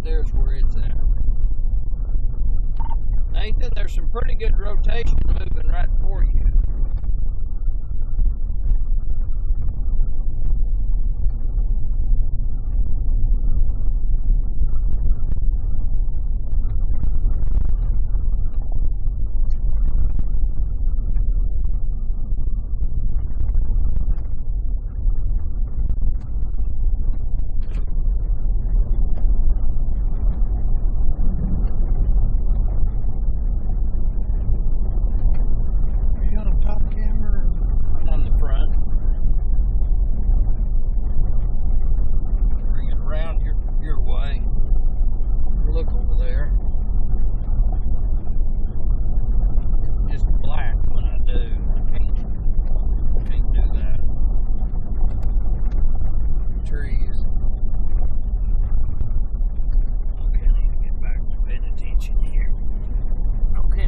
there's where it's at. Nathan, there's some pretty good rotation moving right for you.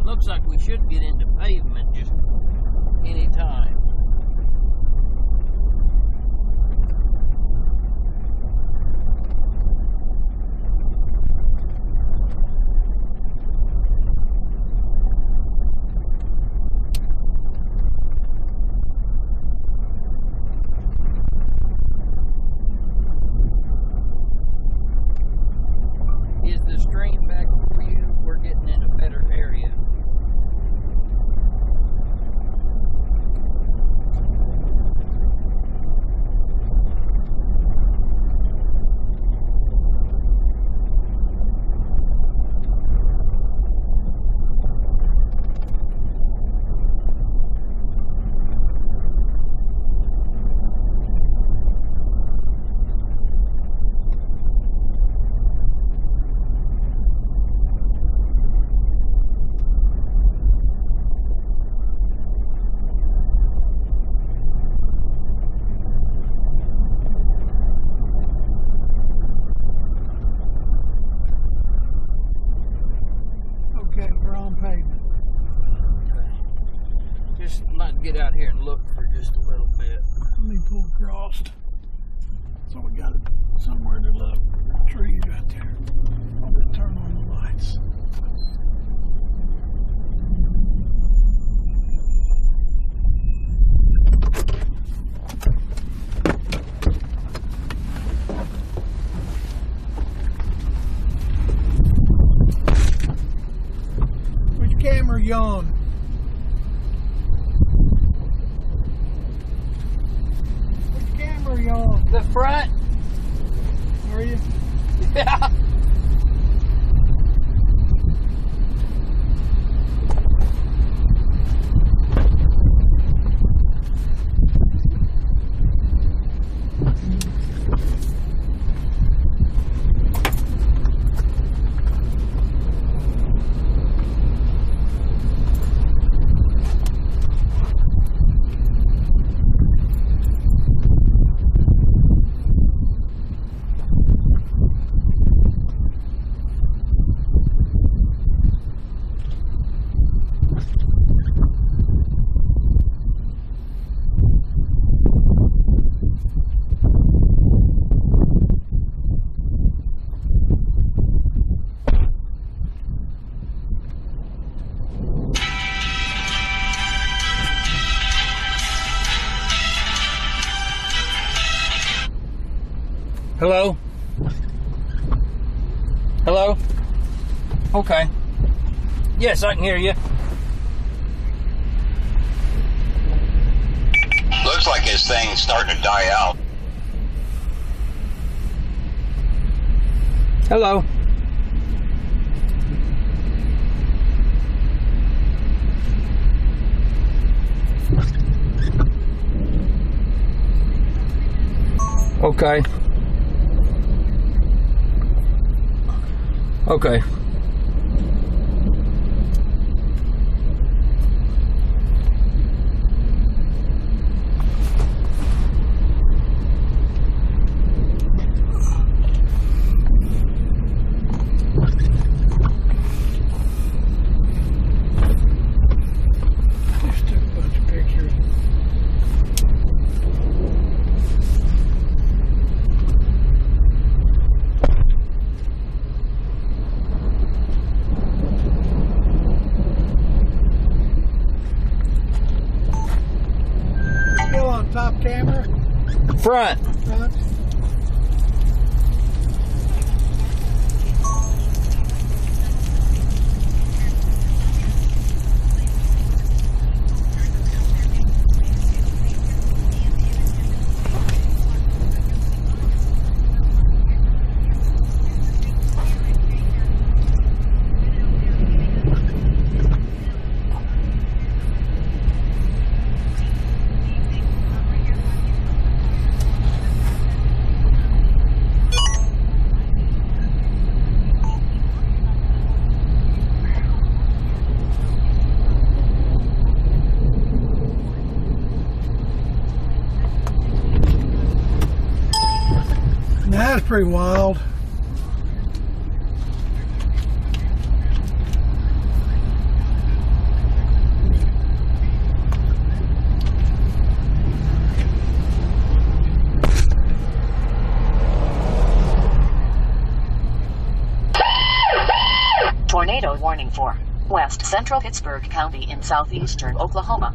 Looks like we should get into pavement just any time. Is the stream back for you? We're getting in a better area. Get out here and look for just a little bit. Let me pull across. So we got somewhere to look. Trees right there. I'll just turn on the lights. Which camera are you on? The front. Are you? Yeah. Hello? Hello? Okay. Yes, I can hear you. Looks like his thing's starting to die out. Hello? Okay. Okay. Just took a bunch of pictures. Front. That's pretty wild. Tornado warning for West Central Pittsburgh County in southeastern Oklahoma.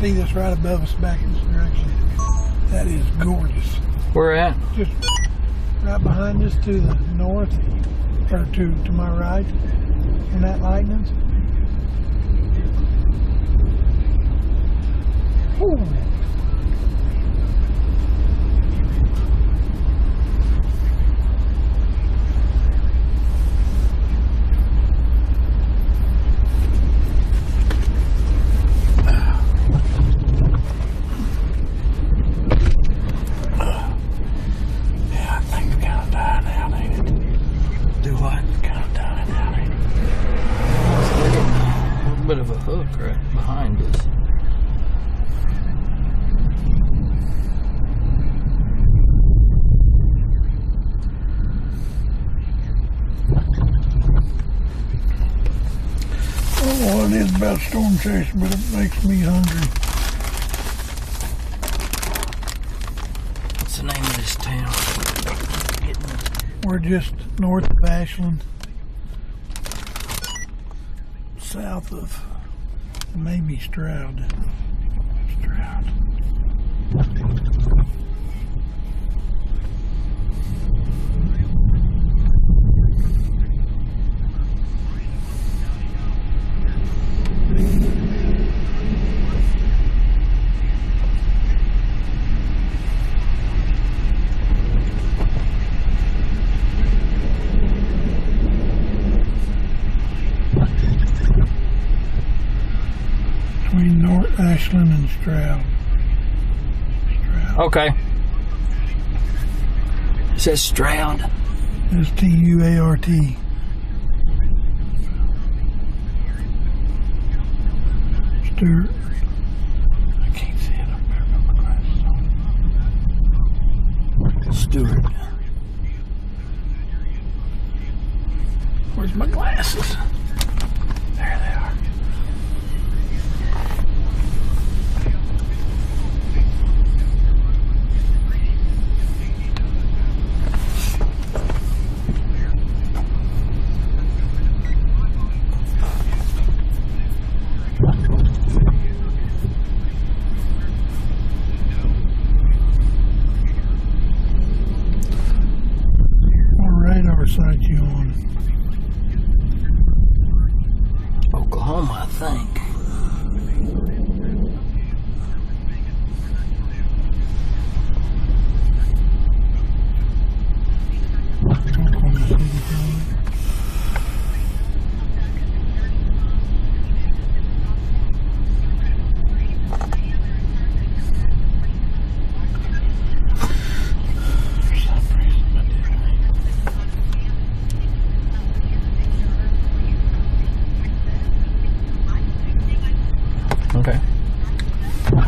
See this right above us back in this direction. That is gorgeous. Where at? Just right behind us to the north, or to my right, in that lightning. Ooh. Bit of a hook right behind us. I don't know what it is about storm chase, but it makes me hungry. What's the name of this town? We're just north of Ashland. South of maybe Stroud. Between North Ashland and Stroud. Okay. It says Stroud. S-T-U-A-R-T. Stewart. I can't see it up there, but my glasses on. Stewart. Where's my glasses? There they are. Side you on? Oklahoma, I think. Okay.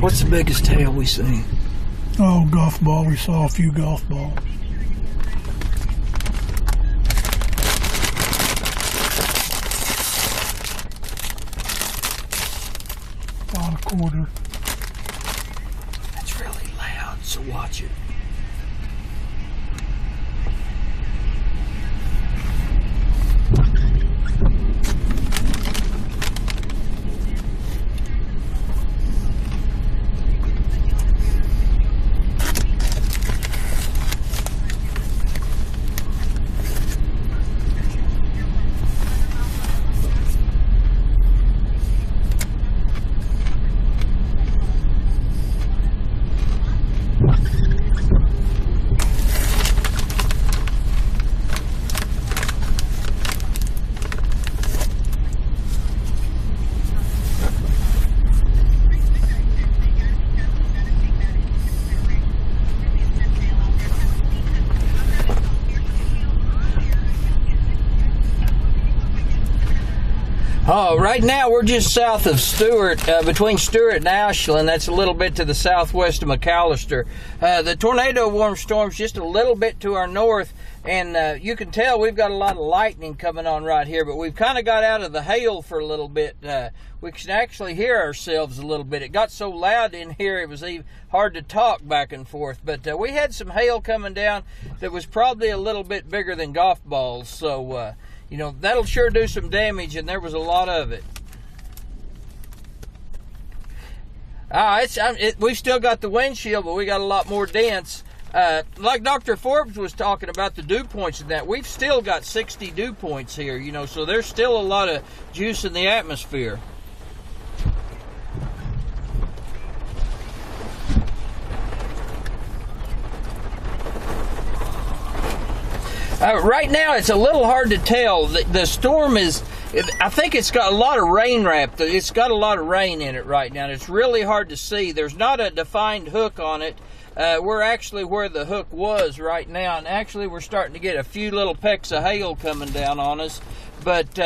What's the biggest hail we seen? Oh, golf ball. We saw a few golf balls. About a quarter. That's really loud, so watch it. Right now we're just south of Stewart, between Stewart and Ashland. That's a little bit to the southwest of McAllister. The tornado warm storm's just a little bit to our north, and you can tell we've got a lot of lightning coming on right here, but we've kind of got out of the hail for a little bit. We can actually hear ourselves a little bit. It got so loud in here it was even hard to talk back and forth, but we had some hail coming down that was probably a little bit bigger than golf balls, so you know, that'll sure do some damage, and there was a lot of it. We've still got the windshield, but we got a lot more dents. Like Dr. Forbes was talking about the dew points and that, we've still got 60 dew points here, you know, so there's still a lot of juice in the atmosphere. Right now, it's a little hard to tell. The storm is, I think it's got a lot of rain wrapped. It's got a lot of rain in it right now. It's really hard to see. There's not a defined hook on it. We're actually where the hook was right now, and actually we're starting to get a few little pecks of hail coming down on us. But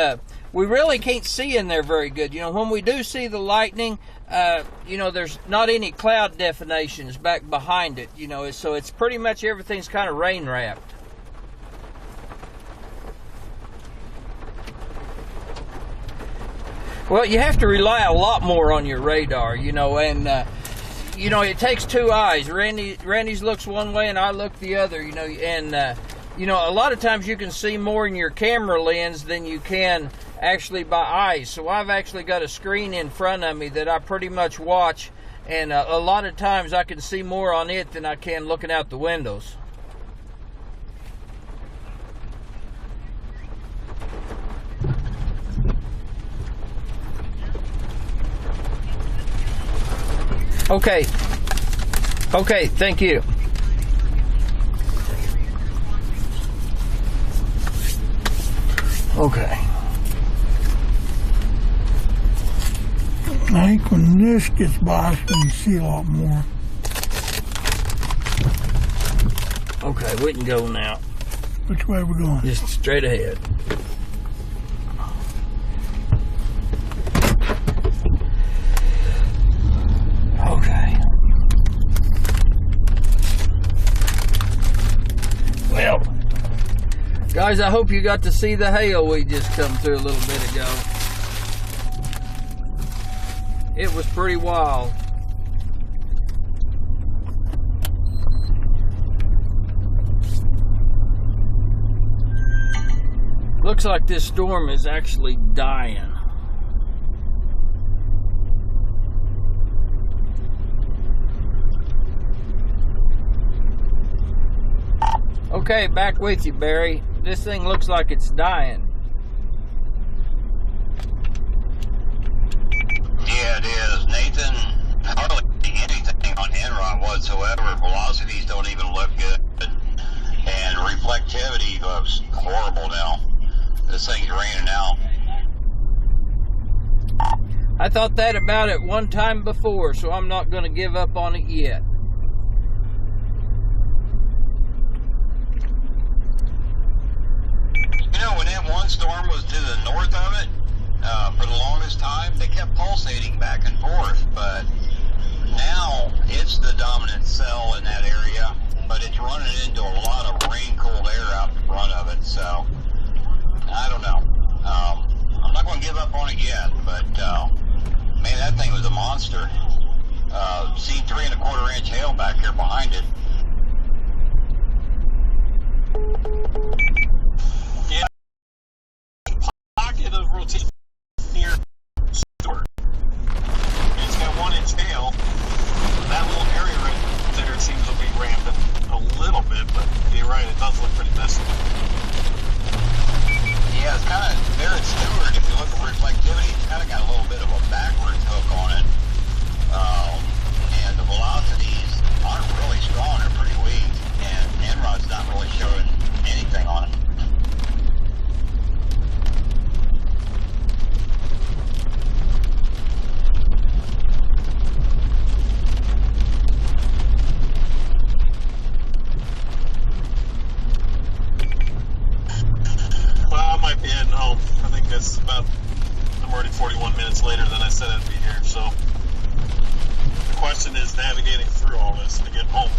we really can't see in there very good. You know, when we do see the lightning, you know, there's not any cloud definitions back behind it. You know, so it's pretty much everything's kind of rain wrapped. Well, you have to rely a lot more on your radar, you know, and, you know, it takes two eyes. Randy's looks one way and I look the other, you know, and, you know, a lot of times you can see more in your camera lens than you can actually by eyes. So I've actually got a screen in front of me that I pretty much watch, and a lot of times I can see more on it than I can looking out the windows. Okay. Okay, thank you. Okay. I think when this gets by, we can see a lot more. Okay, we can go now. Which way are we going? Just straight ahead. Okay. Well, guys, I hope you got to see the hail we just come through a little bit ago. It was pretty wild. Looks like this storm is actually dying. Okay, back with you, Barry. This thing looks like it's dying. Yeah, it is. Nathan, hardly anything on Enron whatsoever. Velocities don't even look good. And reflectivity looks horrible now. This thing's raining out. I thought that about it one time before, so I'm not going to give up on it yet. You know, when that one storm was to the north of it, for the longest time, they kept kept pulsating back and forth, but now it's the dominant cell in that area, but it's running into a lot of rain-cooled air out in front of it, so I don't know. I'm not going to give up on it yet, but man, that thing was a monster. Seen 3 1/4 inch hail back here behind it. Yeah, pocket of rotation here, Stewart. It's got 1 inch hail. That little area right there seems to be ramping a little bit, but you're right, it does look pretty messy. Yeah, it's kind of there at Stewart. If you look at reflectivity, it's kind of got a little bit of a backwards hook on it. And the velocities aren't really strong, they're pretty weak, and Enrod's not really showing anything on it. Well, I might be heading home. I think that's about, I'm already 41 minutes later than I said I'd be here, so the question is navigating through all this to get home.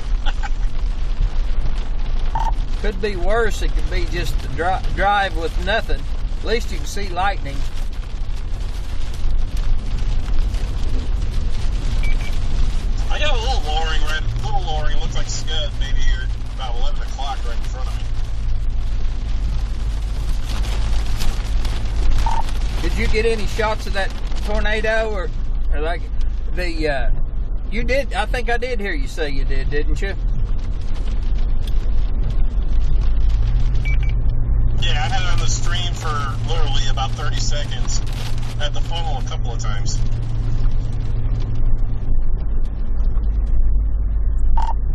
Could be worse. It could be just a drive with nothing. At least you can see lightning. I got a little lowering, looks like scud, maybe here about 11 o'clock right in front of me. Did you get any shots of that tornado, or like the? You did. I think I did hear you say you did, didn't you? Yeah, I had it on the stream for literally about 30 seconds. At the funnel a couple of times.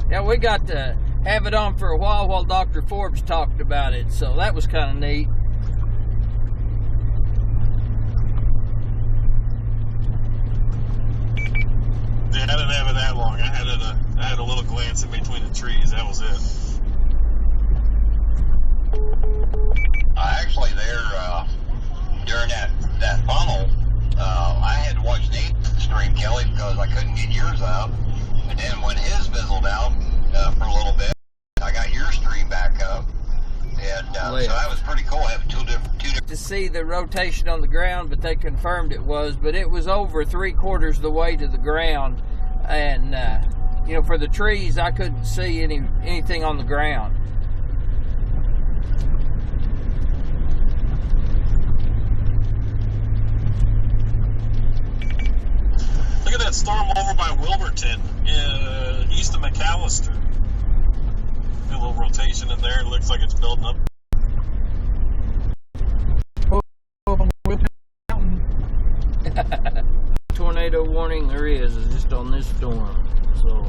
Yeah, we got to have it on for a while Dr. Forbes talked about it, so that was kind of neat. Yeah, I didn't have it that long. I had a little glance in between the trees. That was it. Actually, there during that funnel, I had to watch Nathan's stream, Kelly, because I couldn't get yours up. And then when his fizzled out for a little bit, I got your stream back up. And so that was pretty cool having two different. To see the rotation on the ground, but they confirmed it was. But it was over 3/4 of the way to the ground, and you know, for the trees, I couldn't see anything on the ground. Look at that storm over by Wilburton, east of McAllister. A little rotation in there. It looks like it's building up. Tornado warning there is just on this storm. So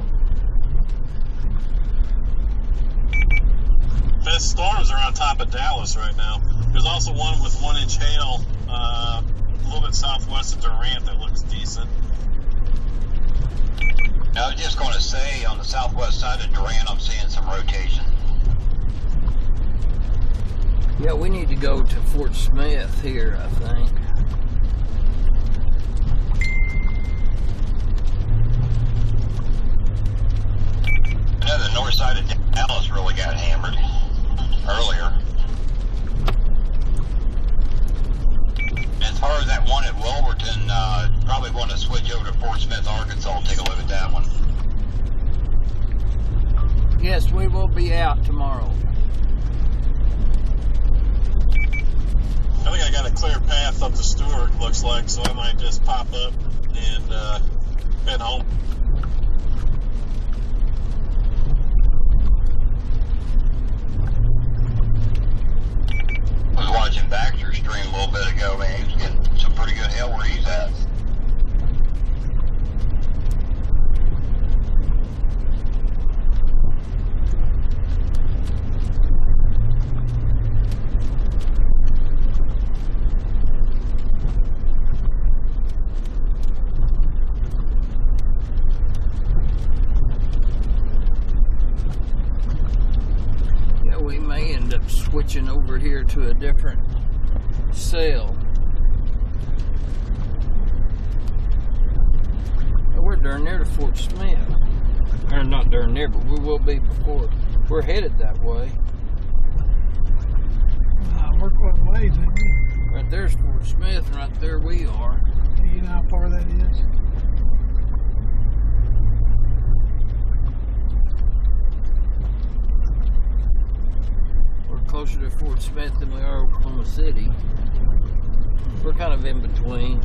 best storms are on top of Dallas right now. There's also one with 1 inch hail a little bit southwest of Durant that looks decent. I was just going to say, on the southwest side of Durant, I'm seeing some rotation. yeah, we need to go to Fort Smith here, I think. I know the north side of Dallas really got hammered earlier. As far as that one at Wilburton, probably want to switch over to Fort Smith, Arkansas, and take a look at that one. Yes, we will be out tomorrow. I think I got a clear path up to Stewart, looks like, so I might just pop up and head home. I was watching Baxter's stream a little bit ago, man. He was getting some pretty good hail where he's at. We may end up switching over here to a different cell. Fort Smith. Or not during there, but we will be before. We're headed that way. We're quite a ways, ain't we? Right there's Fort Smith, and right there we are. Do you know how far that is? We're closer to Fort Smith than we are Oklahoma City. We're kind of in between.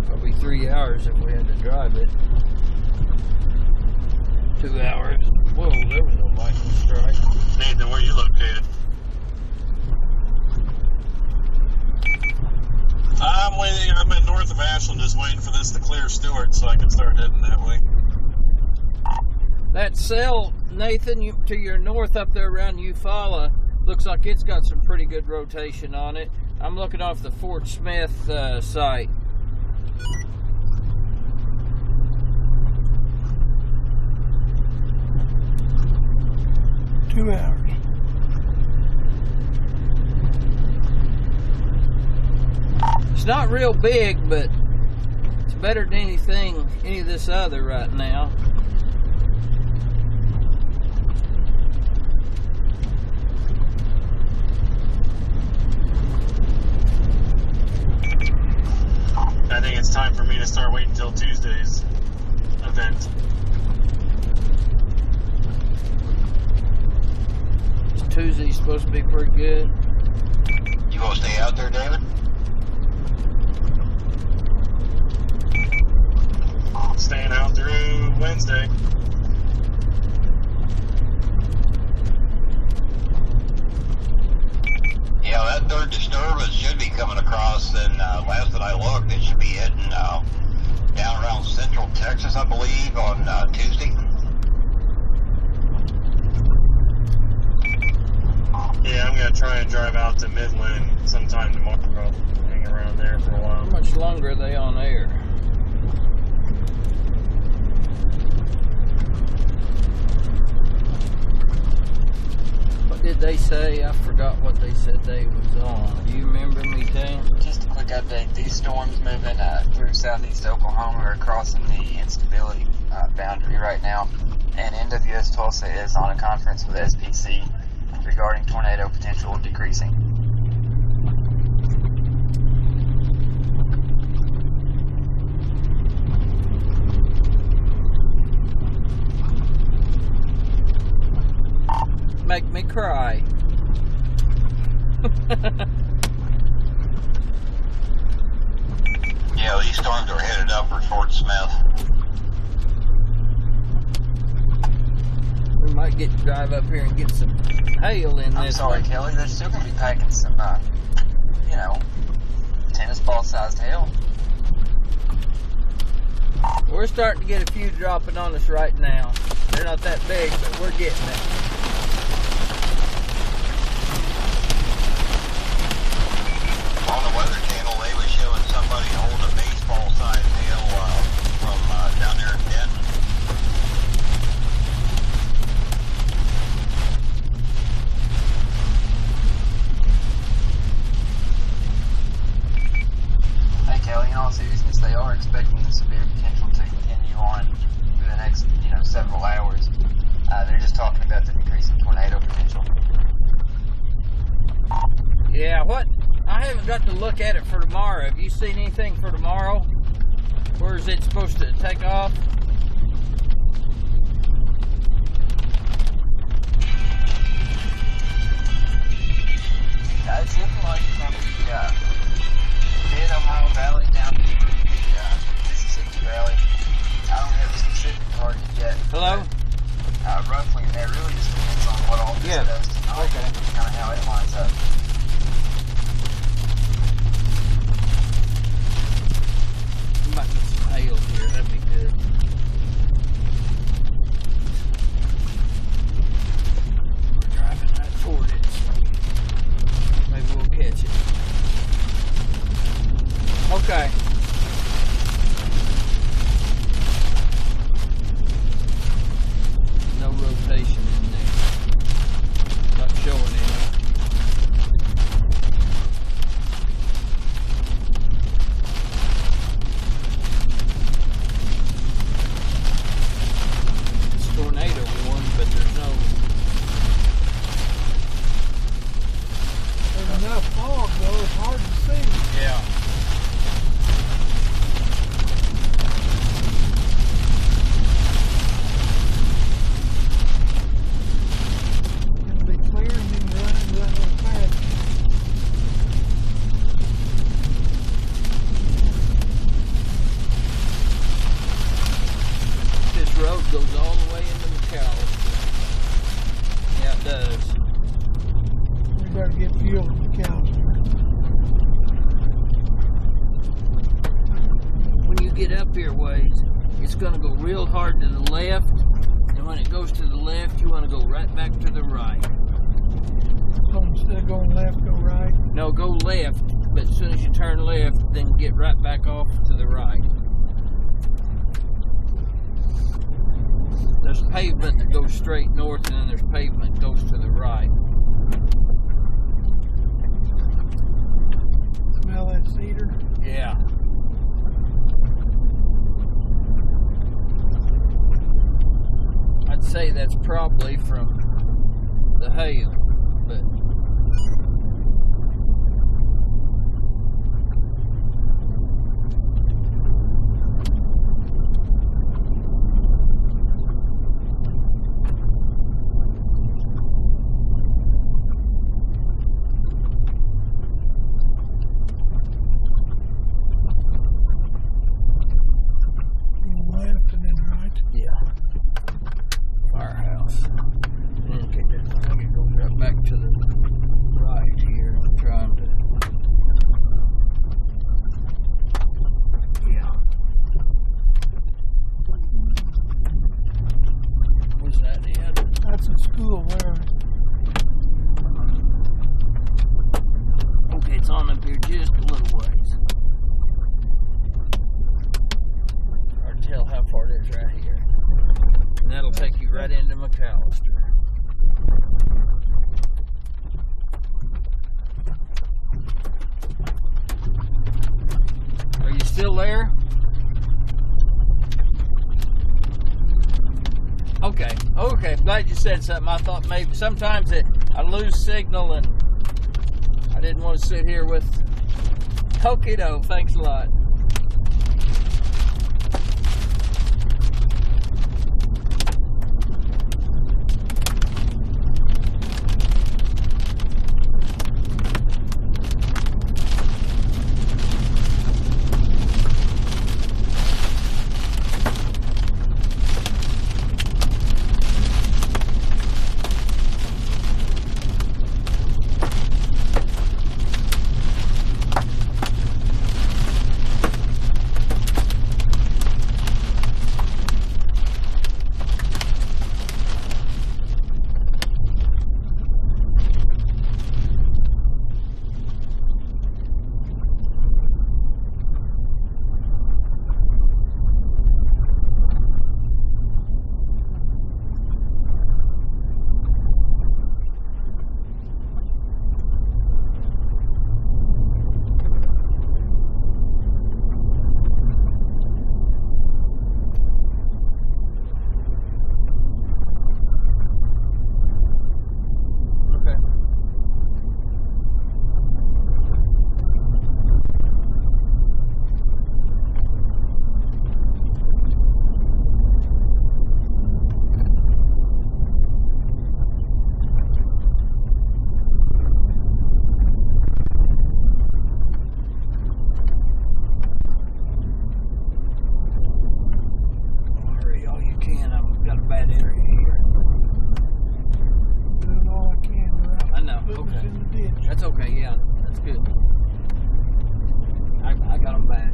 Probably 3 hours if we had to drive it. 2 hours. Whoa, there was a lightning strike. Nathan, where are you located? I'm waiting. I'm at north of Ashland, just waiting for this to clear Stewart so I can start heading that way. That cell, Nathan, to your north up there around Eufaula, looks like it's got some pretty good rotation on it. I'm looking off the Fort Smith site. Two hours. It's not real big, but it's better than any of this other right now. I think it's time for me to start waiting until Tuesday's event. Tuesday's supposed to be pretty good. You gonna stay out there, David? Staying out through Wednesday. Yeah, that third disturbance should be coming across, and last that I looked, it should be heading down around central Texas, I believe, on Tuesday. Yeah, I'm going to try and drive out to Midland sometime tomorrow. Hang around there for a while. How much longer are they on air? What did they say? I forgot what they said they was on. Do you remember me, Tam? Just a quick update. These storms moving through southeast Oklahoma are crossing the instability boundary right now. And NWS Tulsa is on a conference with SPC regarding tornado potential decreasing. Make me cry. Yeah, these storms are headed up for Fort Smith. We might get to drive up here and get some hail in I'm this sorry, one. Kelly. They're still going to be packing some, tennis ball-sized hail. We're starting to get a few dropping on us right now. They're not that big, but we're getting it. On the Weather Channel, they were showing somebody holding a baseball-sized hail from down there in Denton. Hey, Kelly, in all seriousness, they are expecting the severe potential to continue on for the next, several hours. They're just talking about the decreasing tornado potential. Yeah, what? I haven't got to look at it for tomorrow. Have you seen anything for tomorrow? Where is it supposed to take off? It's looking like from the Mid-Ohio Valley down through the Mississippi Valley. I don't have a specific target yet. Hello? Roughly, and that really just depends on what all this Yeah. does tonight, Okay. and kind of how it lines up. We might get some hail here. That'd be good. We're driving right toward it. Maybe we'll catch it. Okay. No rotation in there. Not showing any. there to get fuel to McAllister. When you get up here ways, it's going to go real hard to the left, and when it goes to the left, you want to go right back to the right. So instead of going left, go right? No, go left, but as soon as you turn left, then get right back off to the right. There's pavement that goes straight north, and then there's pavement that goes to the right. Smell that cedar? Yeah. I'd say that's probably from the hail, but Left and then right. yeah. Firehouse. Okay, I think it goes right back to the right here. I'm trying to. Yeah. Was that it? That's a school there. Okay, it's on up here just a little ways. Hard to tell how far it is right here. And that'll take you right into McAllister. Are you still there? Okay, glad you said something. I thought maybe sometimes I lose signal and I didn't want to sit here with okie doke. Thanks a lot. That's okay, yeah. That's good. I got them back.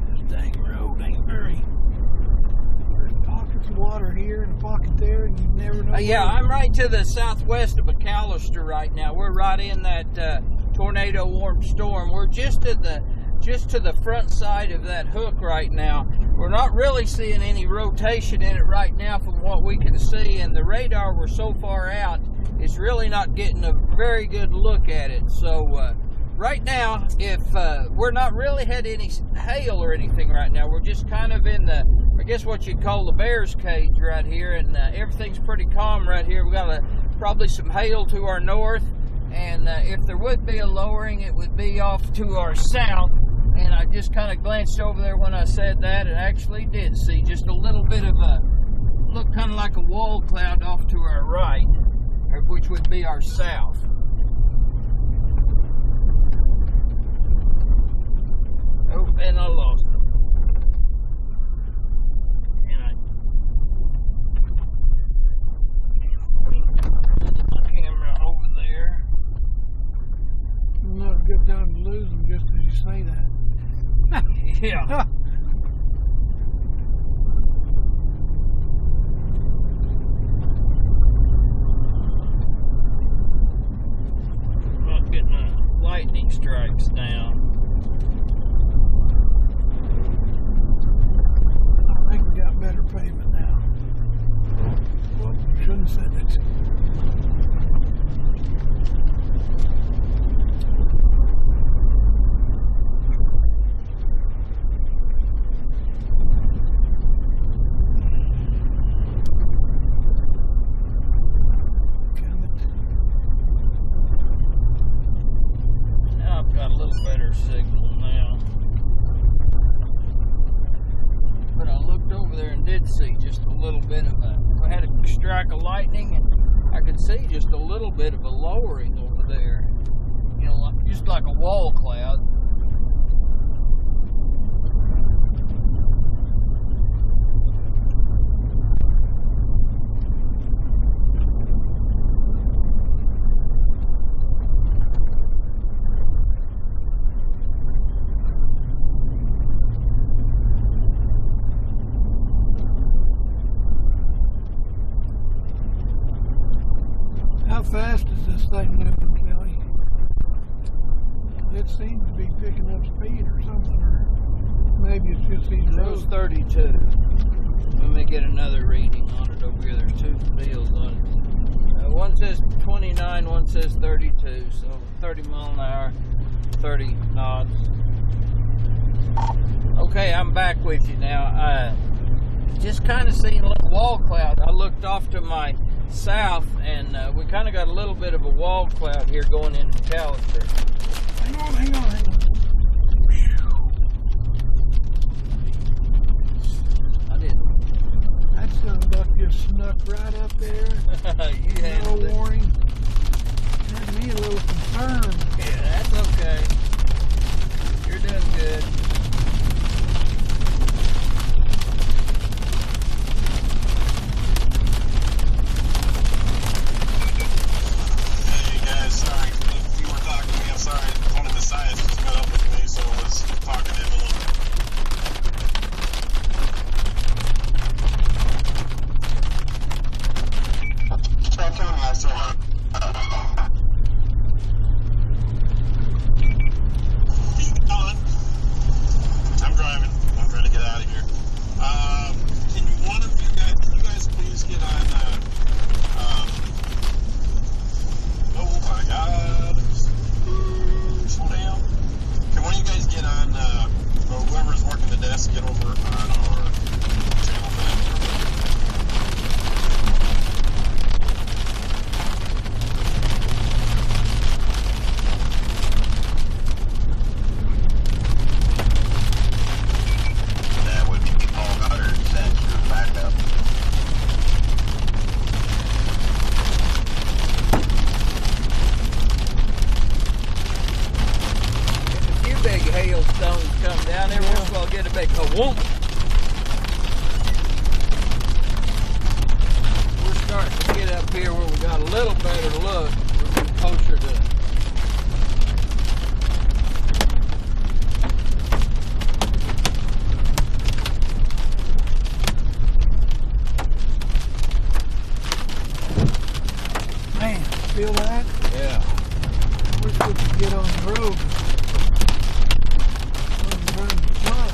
This dang road ain't very... There's pockets of water here and a pocket there, and you never know. Yeah, I'm right to the southwest of McAllister right now. We're right in that tornado warm storm. We're just to the front side of that hook right now. We're not really seeing any rotation in it right now from what we can see, and the radar we're so far out is really not getting a very good look at it. So right now, if we're not really had any hail or anything right now, we're just kind of in the, I guess what you'd call the bear's cage right here, and everything's pretty calm right here. We got probably some hail to our north, and if there would be a lowering, it would be off to our south. And I just kind of glanced over there when I said that, and actually did see just a little bit of a, looked kind of like a wall cloud off to our right. which would be our south. Oh, and I lost him. And I camera over there. Not a good time to lose them just as you say that. Yeah. Not getting lightning strikes now. I think we got better pavement now. Well, shouldn't have said it. Signal now, but I looked over there and did see just a little bit of I had a strike of lightning and I could see just a little bit of a lowering over there, you know, just like a wall cloud. How fast is this thing moving, Kelly? It seems to be picking up speed or something, or maybe it's just these It was roads. 32. Let me get another reading on it over here. There's two deals on it. One says 29, one says 32. So 30 mile an hour, 30 knots. Okay, I'm back with you now. Just kind of seeing a little wall cloud. I looked off to my south, and we kind of got a little bit of a wall cloud here going into Callister. Hang on. I didn't. That son of a buck just snuck right up there. You No handled it. warning. Had me a little concerned. Yeah, that's okay. You're doing good. Hey guys, sorry. If you were talking to me, I'm sorry. One of the scientists just got up with me, so I was talking to him a little bit. Stop telling me I still have. Keep going. I'm driving. I'm trying to get out of here. Can you guys please get on, oh my God. Slow down. Can one of you guys get on, or whoever's working the desk, get over on our channel for that? That would be Paul Goddard. That's your backup. If a few big hailstones come down, every once in a while get a big ka-whoomp. We're starting to get up here where we got a little better look. We're getting closer to Man, feel that? yeah. We're supposed to get on the road. Run the clock.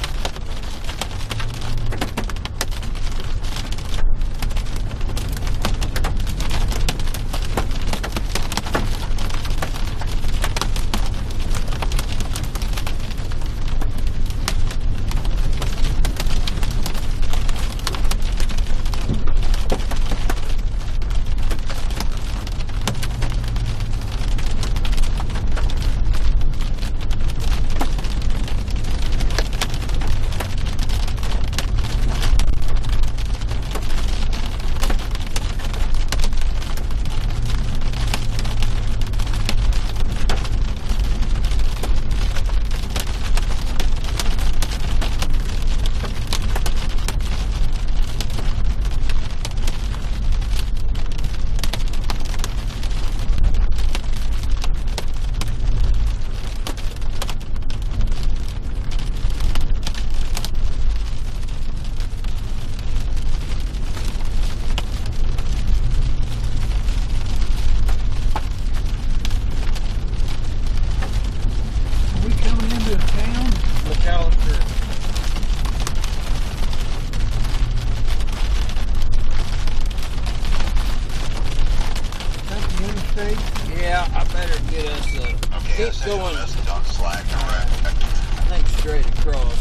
interstate? Yeah, I better get us Okay, I keep sent you a going. message on Slack, correct? I think straight across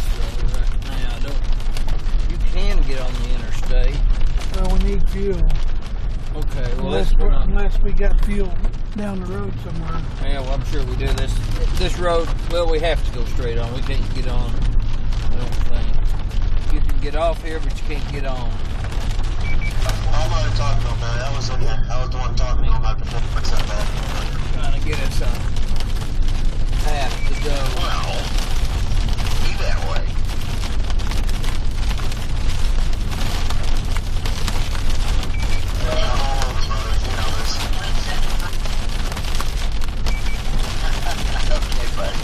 right now. You can get on the interstate. Well, we need fuel. Okay, well Unless we got fuel down the road somewhere. Yeah, well, I'm sure we do. This road, well, we have to go straight on. We can't get on, I don't think. You can get off here, but you can't get on. I'm already talking to him, man. I was the one talking to him about the 4% back. Trying to get us a path to go. Well, be that way. Okay, buddy.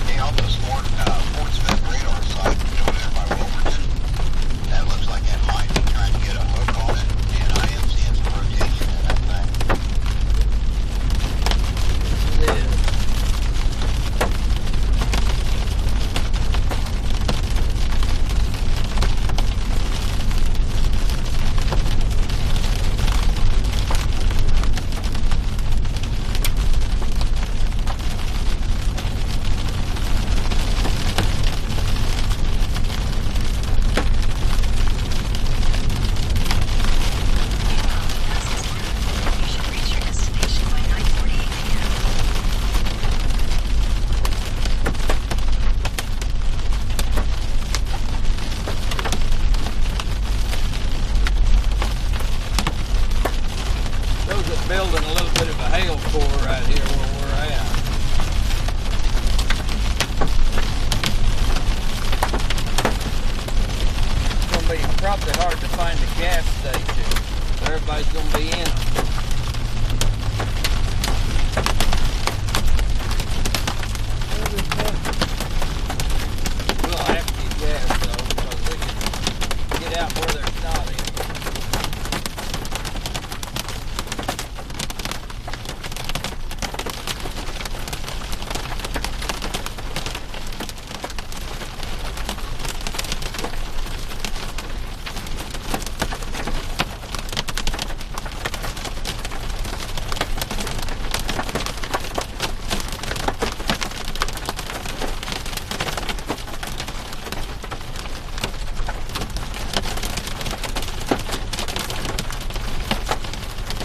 Hey, on the Sportsmith radar site, over there by Wilmington, that looks like it might be trying to get a hook on it, and I am seeing some rotation in that thing. Yeah. Those are building a little bit of a hail core right here where we're at. It's going to be probably hard to find a gas station. Everybody's going to be in them. We'll have to get gas though, because we can get out where there's not any.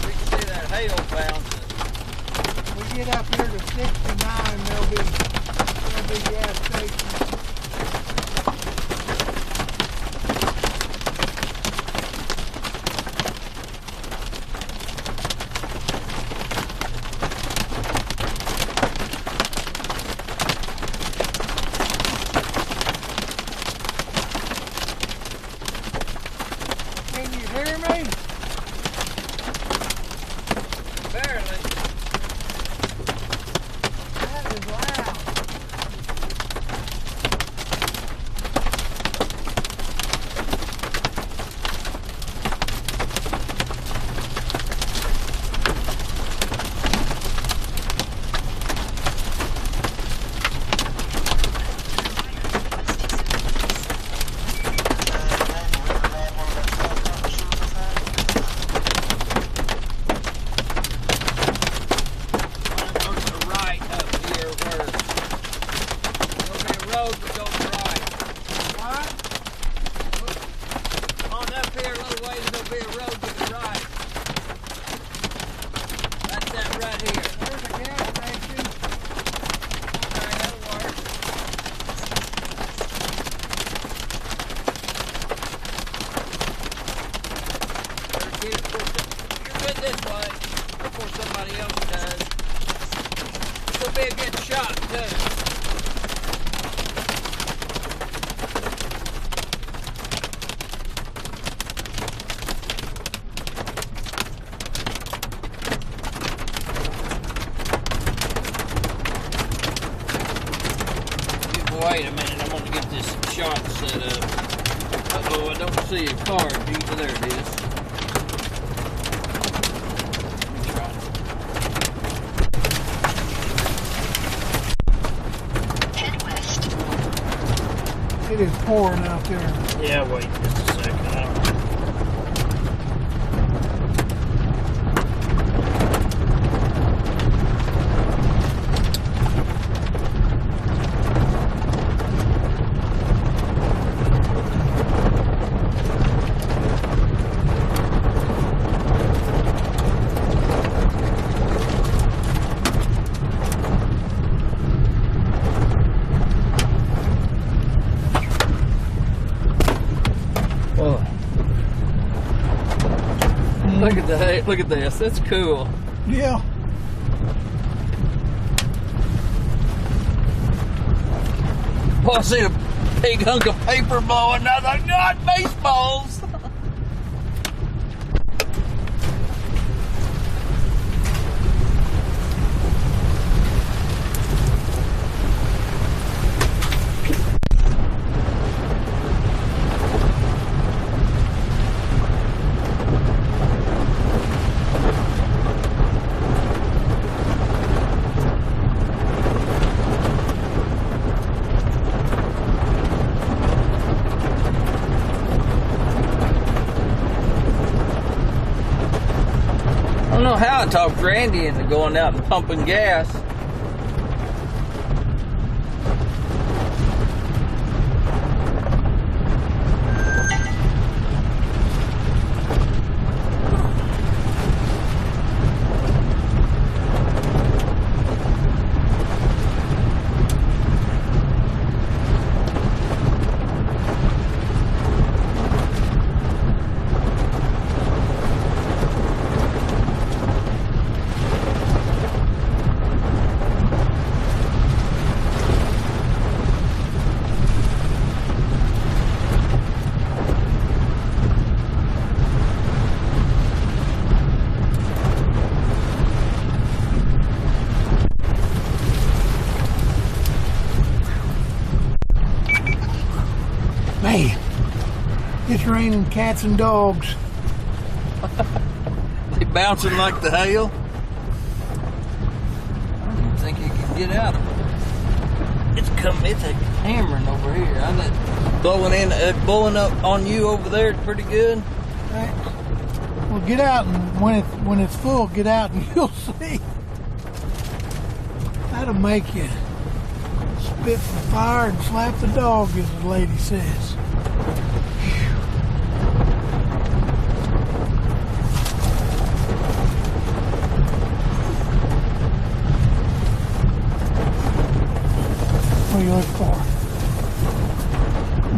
We can see that hail bouncing. We get up here to 69, there'll be gas stations. Can you hear me? Barely. That is loud. Go to the right up here where there'll be a road that goes right. What? On up here a little ways there'll be a road to the right. That's that right here. There's a gas station. Okay, that'll work. Better get it before you're good this way before somebody else does. This will be a good shot too. Wait a minute, I'm gonna get this shot set up. Uh-oh, I don't see a card. There it is. Let me try it. Head west. It is pouring out there. Yeah, wait just a second. Look at this. That's cool. Yeah. Oh, I seen a big hunk of paper blowing. I thought, God, baseballs. I don't know how I talked Randy into going out and pumping gas. Man, it's raining cats and dogs. They bouncing like the hail. I don't think you can get out of it. It's a hammering over here. I let blowing up on you over there pretty good. Right. Well, get out, and when it's full, get out and you'll see. That'll make you spit the fire and slap the dog, as the lady says. What do you look for?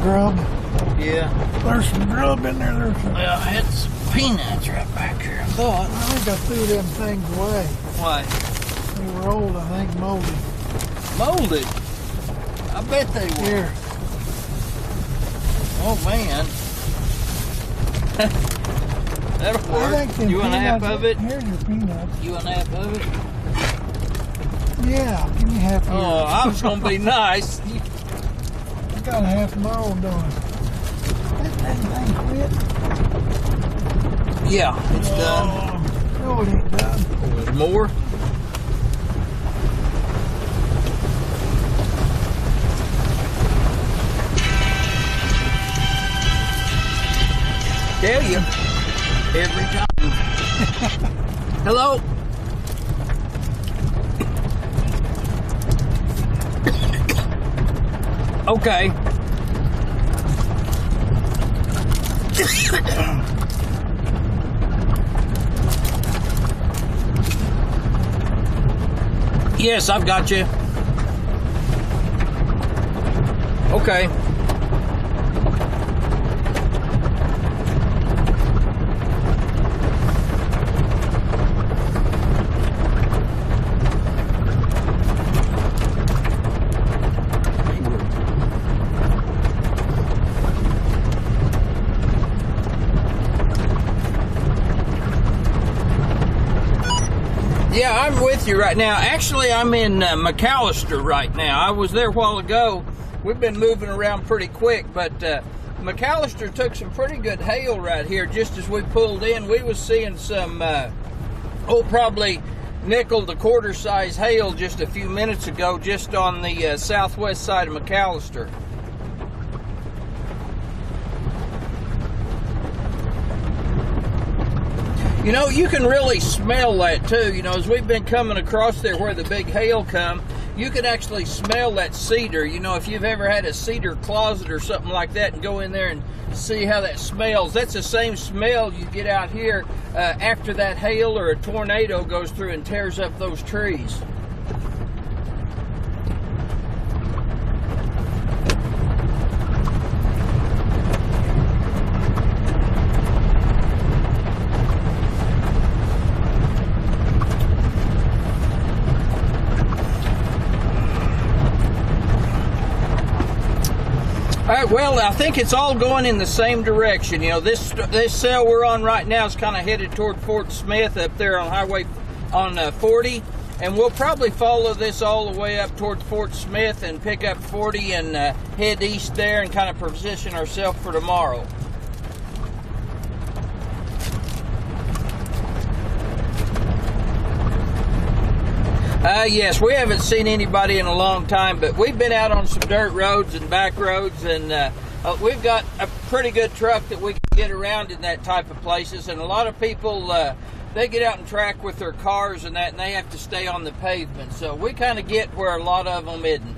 Grub? Yeah. There's some grub in there. Well, I had some peanuts right back here. I thought. I think I threw them things away. Why? They were old, I think, moldy. Molded. I bet they were. Here. Oh man. That'll I work. think them You want a half peanuts- of it? Here's your peanuts. You want a half of it? Yeah, give me half of Oh, yours. I was gonna be nice. I got half my own done. That dang thing quit. Yeah, it's done. No, it ain't done. There's more. Tell you every time. Hello. Okay. Yes, I've got you. Okay. Yeah, I'm with you right now. Actually, I'm in McAllister right now. I was there a while ago, we've been moving around pretty quick, but McAllister took some pretty good hail right here just as we pulled in. We was seeing some, probably nickel to quarter size hail just a few minutes ago just on the southwest side of McAllister. You know, you can really smell that too. You know, as we've been coming across there where the big hail come, you can actually smell that cedar. You know, if you've ever had a cedar closet or something like that and go in there and see how that smells, that's the same smell you get out here after that hail or a tornado goes through and tears up those trees. All right, well, I think it's all going in the same direction. You know, this cell we're on right now is kind of headed toward Fort Smith up there on Highway 40, and we'll probably follow this all the way up toward Fort Smith and pick up 40 and head east there and kind of position ourselves for tomorrow. Yes, we haven't seen anybody in a long time, but we've been out on some dirt roads and back roads, and we've got a pretty good truck that we can get around in that type of places, and a lot of people, they get out and track with their cars and that, and they have to stay on the pavement, so we kind of get where a lot of them isn't.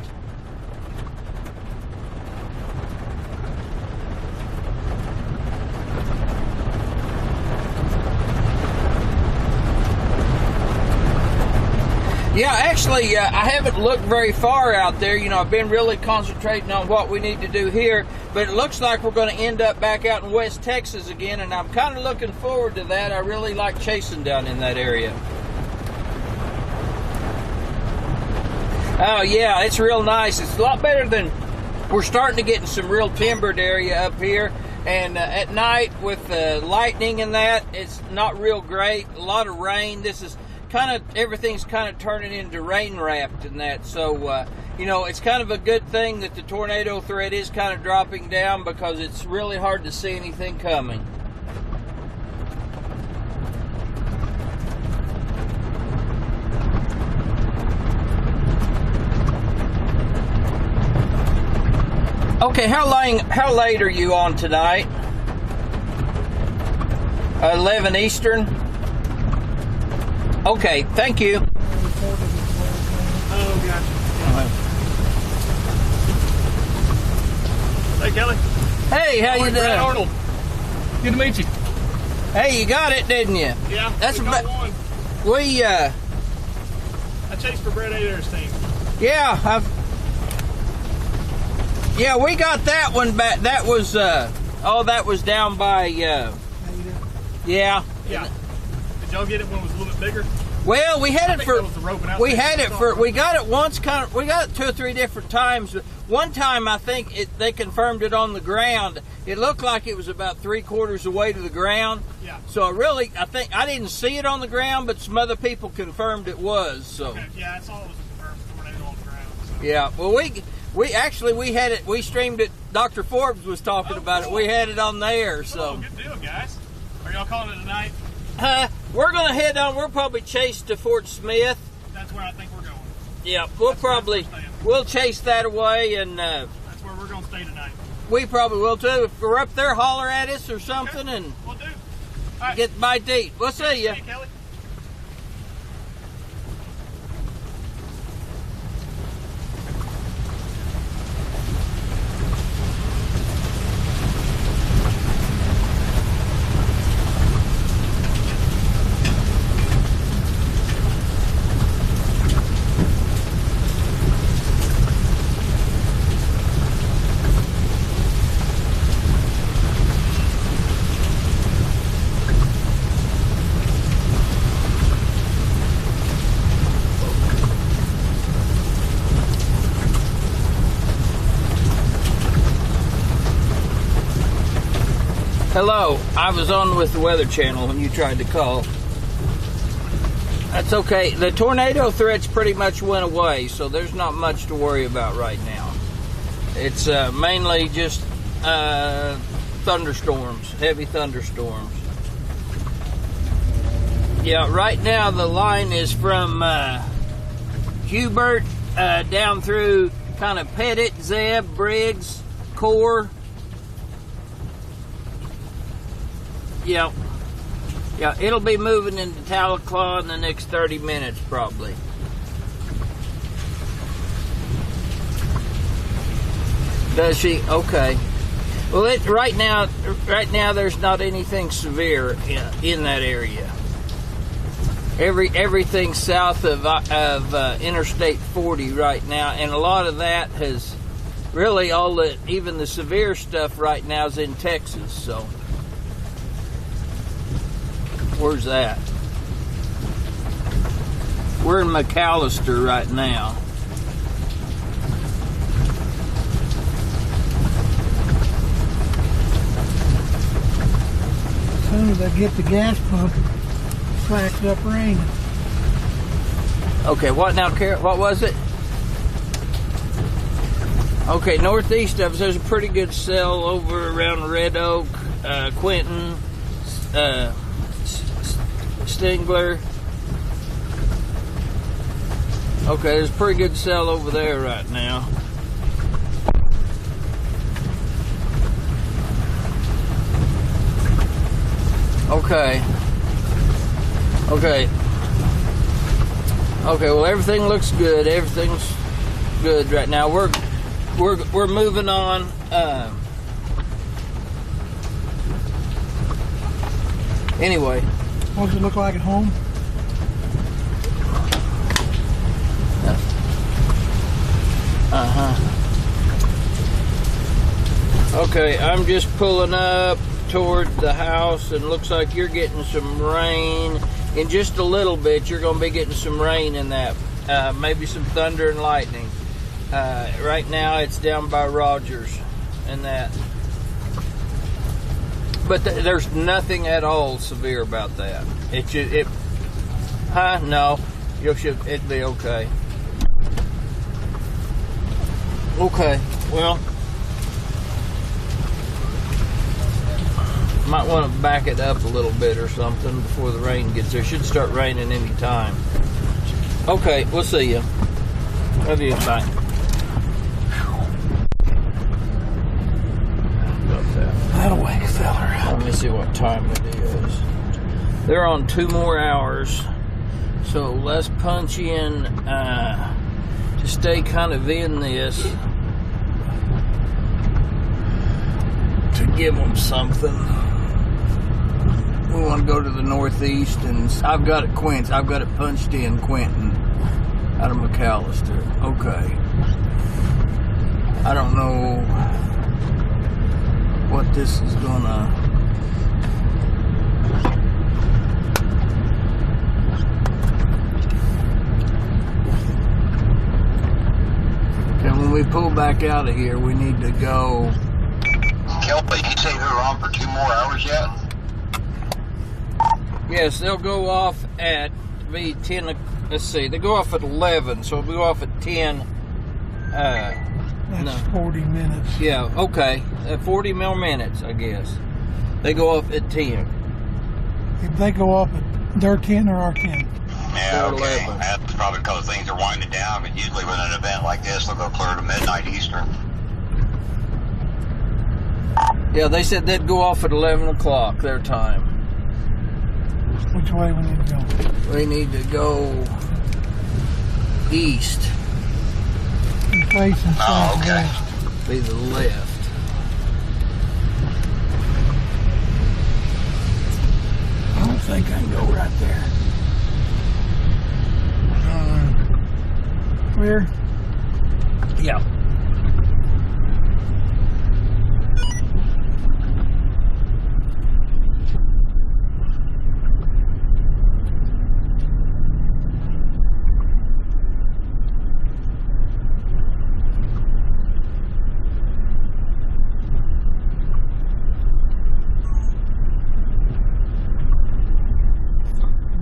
Yeah, actually, I haven't looked very far out there. You know, I've been really concentrating on what we need to do here, but it looks like we're going to end up back out in West Texas again, and I'm kind of looking forward to that. I really like chasing down in that area. Oh, yeah, it's real nice. It's a lot better than, we're starting to get in some real timbered area up here, and at night with lightning and that, it's not real great. A lot of rain. This is everything's kind of turning into rain wrapped and that, so you know, it's kind of a good thing that the tornado threat is kind of dropping down, because it's really hard to see anything coming. Okay, how late are you on tonight? 11 Eastern. Okay, thank you. Oh, gotcha. Hey, Kelly. Hey, how you doing? Brad Arnold. Good to meet you. Hey, you got it, didn't you? Yeah, that's we got one. We I chased for Brad Adair's team. Yeah, we got that one back. That was that was down by yeah. Yeah. Did y'all get it when it was a little bit bigger? Well, we had it for we got it once, we got it 2 or 3 different times. One time I think they confirmed it on the ground. It looked like it was about 3/4 of the way to the ground. Yeah. So I think I didn't see it on the ground, but some other people confirmed it was. So. Okay. Yeah, I saw it was a confirmed tornado on the ground. So. Yeah. Well, we had it. We streamed it. Dr. Forbes was talking about it. We had it on the air. So. Good deal, guys. Are y'all calling it tonight? We're gonna head on. We'll probably chase to Fort Smith. That's where I think we're going. Yeah, we'll chase that away, and that's where we're gonna stay tonight. We probably will too. If we're up there, holler at us or something, and we'll do. All right. Get by deep. We'll see you. Kelly. Hello, I was on with the Weather Channel when you tried to call. That's okay. The tornado threats pretty much went away, so there's not much to worry about right now. It's mainly just thunderstorms, heavy thunderstorms. Yeah, right now the line is from Hubert down through kind of Pettit, Zeb, Briggs, Core. Yeah, it'll be moving into Tahlequah in the next 30 minutes probably. Does she? Okay. Well, right now there's not anything severe in that area. Everything south of Interstate 40 right now, and a lot of that has really even the severe stuff right now is in Texas. So, where's that? We're in McAllister right now. As soon as I get the gas pump, cracks up rain. Okay, what now, Carrot? What was it? Okay, northeast of us, there's a pretty good cell over around Red Oak, Quentin, Stingler. Okay, there's a pretty good cell over there right now. Okay, well, everything looks good. Everything's good right now. We're moving on. Anyway, What does it look like at home? Okay, I'm just pulling up toward the house, and looks like you're getting some rain. In just a little bit, you're going to be getting some rain in that. Maybe some thunder and lightning. Right now, it's down by Rogers and that. But there's nothing at all severe about that. No. It'd be okay. Okay, well, might want to back it up a little bit or something before the rain gets there. Should start raining any time. Okay, we'll see you. Love you. Bye. That'll wake a fella up. Let me see what time it is. They're on 2 more hours, so let's punch in to stay kind of in this to give them something. We want to go to the northeast, and I've got it punched in Quentin out of McAllister. Okay. I don't know what this is gonna. Okay, when we pull back out of here, we need to go. Kelly, you say they're on for 2 more hours yet? Yes, they'll go off at 10. Let's see, they go off at 11, so we'll go off at 10. That's 40 minutes. Yeah, okay. 40 more minutes, I guess. They go off at 10. If they go off at their 10 or our 10? Yeah, okay. That's probably because things are winding down, but usually with an event like this, they'll go clear to midnight Eastern. Yeah, they said they'd go off at 11 o'clock, their time. Which way we need to go? We need to go east. Facing southwest. Be the left. I don't think I can go right there. Clear? Yeah.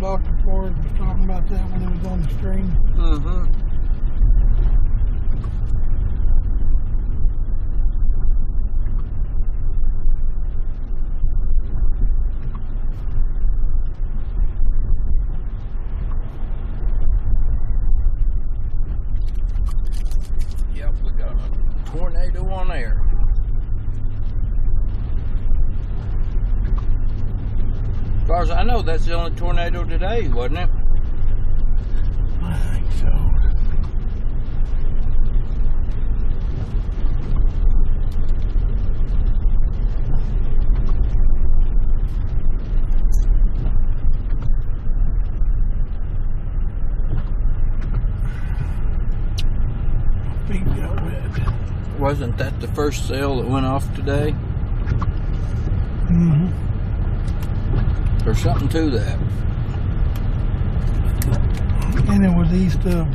Dr. Ford was talking about that when he was on the stream. one there. As far as I know, that's the only tornado today, wasn't it? I think so. Feet got wet. Wasn't that the first cell that went off today? Mm-hmm. There's something to that. And it was east of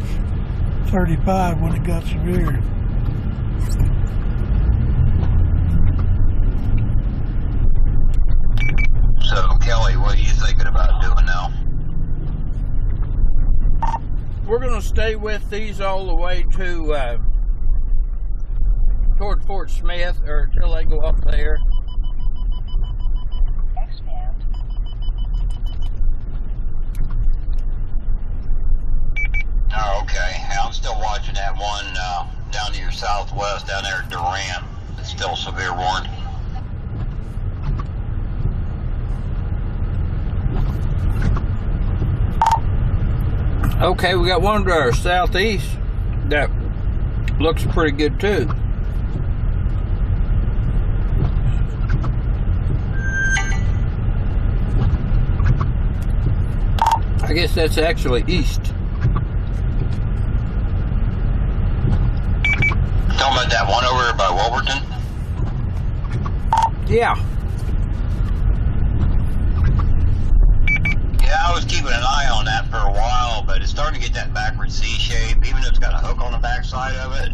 35 when it got severe. So, Kelly, what are you thinking about doing now? We're going to stay with these all the way to toward Fort Smith, or until they go up there. Oh, okay. I'm still watching that one down to your southwest, down there at Durant. It's still severe warned. Okay, we got one to our southeast that looks pretty good too. I guess that's actually east. Talking about that one over by Wolverton? Yeah. Yeah, I was keeping an eye on that for a while, but it's starting to get that backward C shape, even though it's got a hook on the backside of it.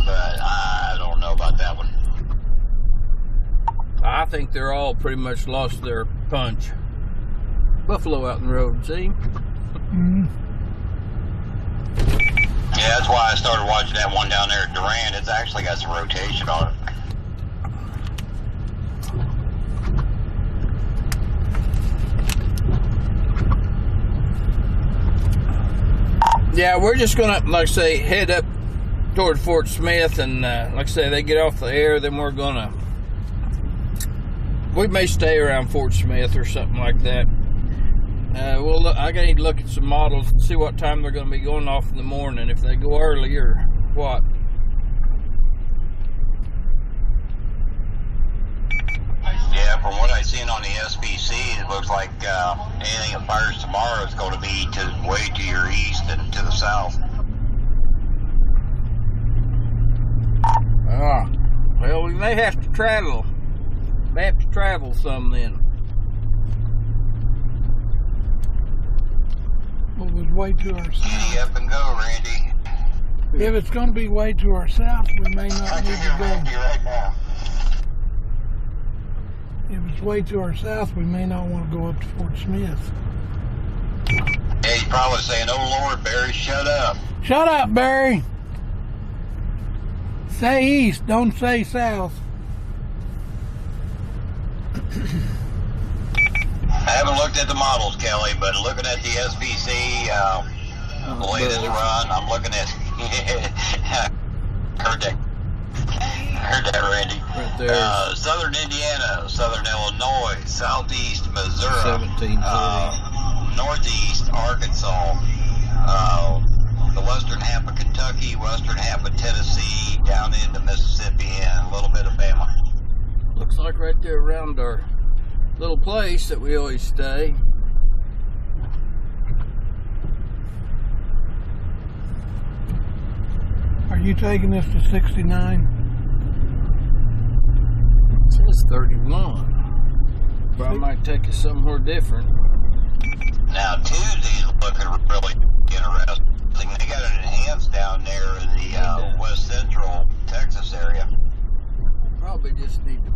But I don't know about that one. I think they're all pretty much lost their punch. Buffalo out in the road, see? Mm-hmm. Yeah, that's why I started watching that one down there at Durant. It's actually got some rotation on it. Yeah, we're just gonna, like I say, head up toward Fort Smith, and like I say, they get off the air, then we may stay around Fort Smith or something like that. Well, I need to look at some models and see what time they're going to be going off in the morning, if they go early or what. Yeah, from what I've seen on the SPC, it looks like anything that fires tomorrow is going to be way to your east and to the south. Well, we may have to travel. Some then. Well, it was way to our Giddy south. up and go, Randy. If it's going to be way to our south, we may I not can need hear to go. Randy right now. If it's way to our south, we may not want to go up to Fort Smith. Yeah, he's probably saying, "Oh Lord, Barry, shut up." Shut up, Barry. Say east, don't say south. I haven't looked at the models, Kelly, but looking at the SPC, the latest run, I'm looking at. Heard that, Randy. Right there. Southern Indiana, Southern Illinois, Southeast Missouri, 1730. Northeast Arkansas, the western half of Kentucky, western half of Tennessee, down into Mississippi, and a little bit of Bama. Looks like right there around our little place that we always stay. Are you taking this to 69? It says 31. But I might take it somewhere different. Now, Tuesday's looking really interesting. They got it enhanced down there in the west central Texas area. Probably just need to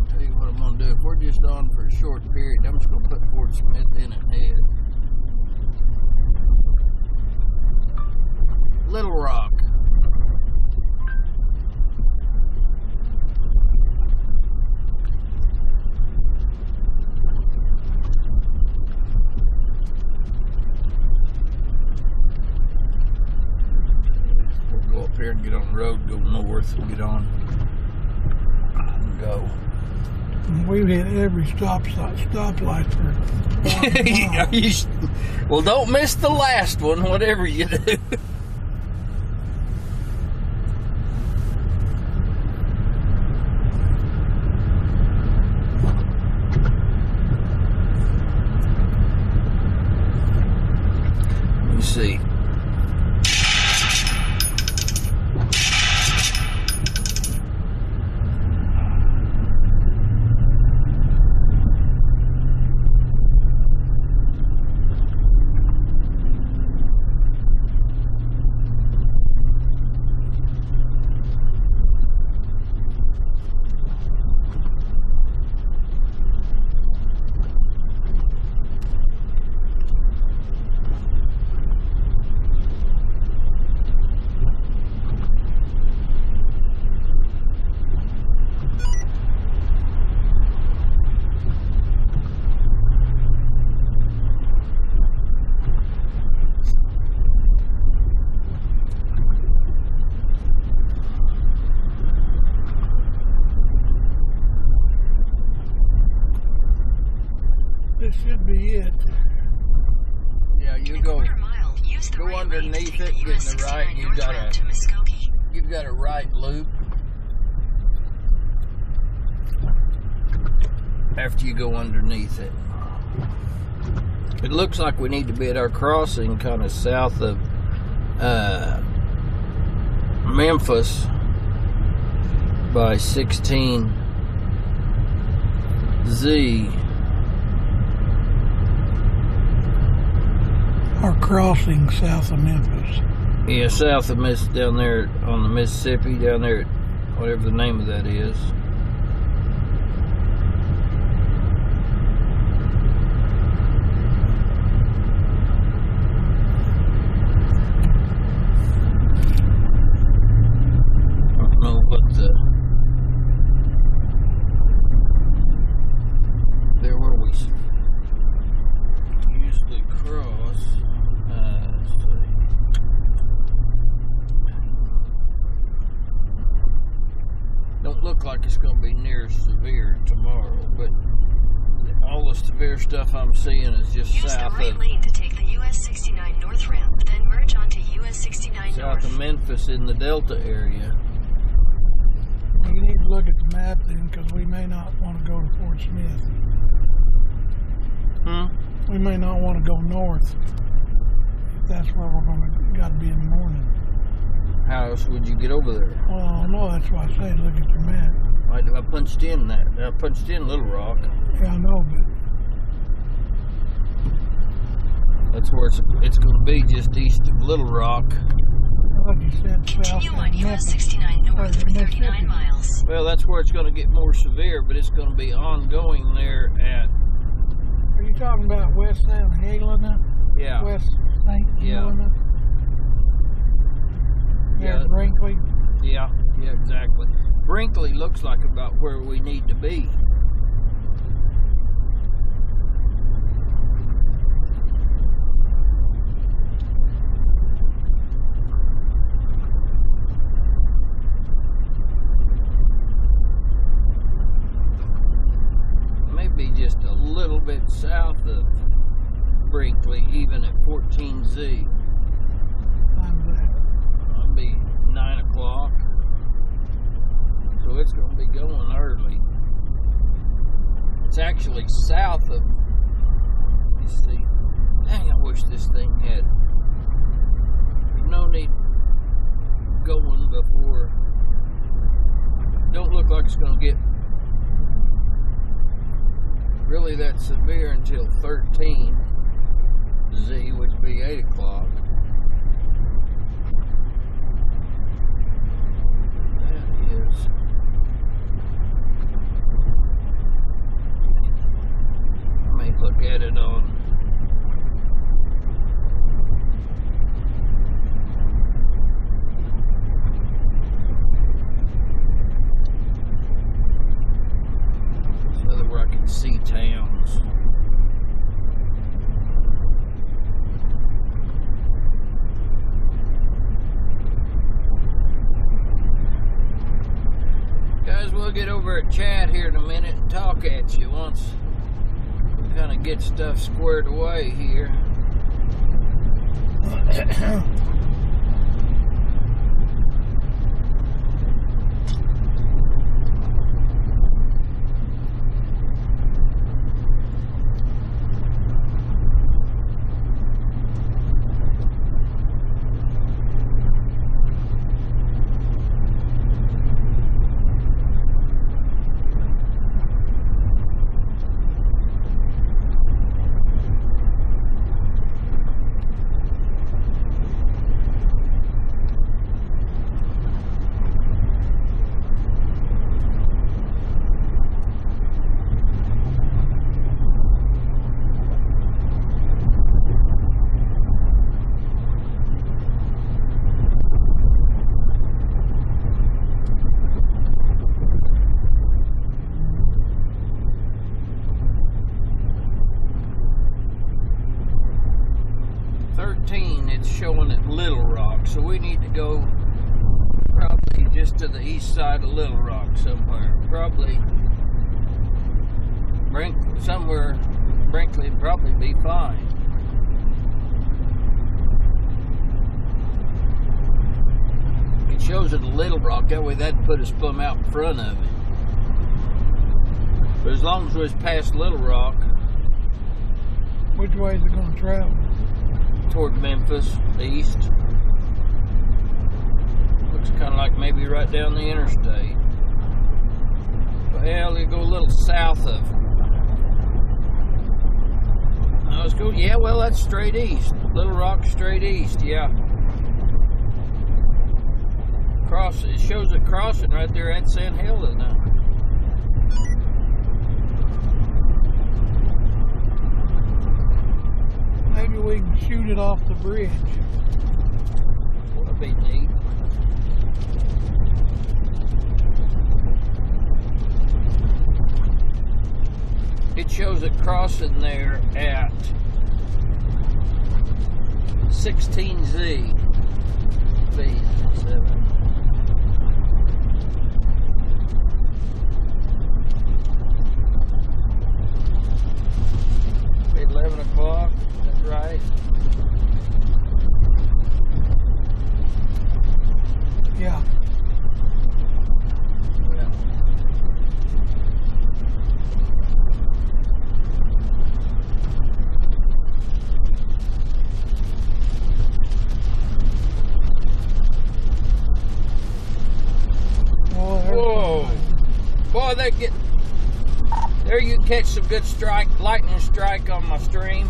tell you what I'm going to do. If we're just on for a short period, I'm just going to put Fort Smith in and head. Little Rock. We'll go up here here and get on the road, go north, and get on and go. We've hit every stoplight for Well, don't miss the last one, whatever you do. Let me see. This should be it. Yeah, you go underneath it, get in the right, and you've got a right loop. After you go underneath it. It looks like we need to be at our crossing kind of south of Memphis by 16Z. Our crossing south of Memphis. Yeah, south of down there on the Mississippi, down there at whatever the name of that is. I don't know what there where we usually cross. Don't look like it's going to be near severe tomorrow, but all the severe stuff I'm seeing is just Use south the right of lane to take the US 69 north ramp, then merge onto US 69 south north. of Memphis in the Delta area. You need to look at the map then, because we may not want to go to Fort Smith. We may not want to go north. If that's where we're got to be in the morning. How else would you get over there? Well, no, that's why I say look at your map. I punched in that. I punched in Little Rock. Yeah, I know, but That's where it's going to be, just east of Little Rock. like you said, south Continue of on US Memphis. 69 north for Mississippi. 39 miles. Well, that's where it's going to get more severe, but it's going to be ongoing there at, Are you talking about West St. Helena? yeah. West St. Yeah. Helena? Yeah. There's Brinkley. Yeah, exactly. Brinkley looks like about where we need to be. Maybe just a little bit south of Brinkley, even at 14Z. Time's that. It'll be 9 o'clock. So it's going to be going early. It's actually south of, you see, dang, I wish this thing had, there's no need going before, don't look like it's going to get really that severe until 13Z, which would be 8 o'clock. That is, I may look at it on where I can see towns. get over at Chad here in a minute and talk at you once we kind of get stuff squared away here. It's showing at Little Rock, so we need to go probably just to the east side of Little Rock somewhere. Probably somewhere Brinkley would probably be fine. It shows at Little Rock, that way that'd put us plumb out in front of it. But as long as we was past Little Rock. Which way is it going to travel? Toward Memphis, east. Looks kind of like maybe right down the interstate. Well, you go a little south of. Let's go. Yeah, well, that's straight east. Little Rock, straight east. Yeah. Cross. It shows a crossing right there at Sand Hill, isn't it? Maybe we can shoot it off the bridge. That'd be neat. It shows it crossing there at 16Z. V7. 11 o'clock. Right. Yeah. Yeah. Whoa. Boy, they get there. You catch some good lightning strike on my stream.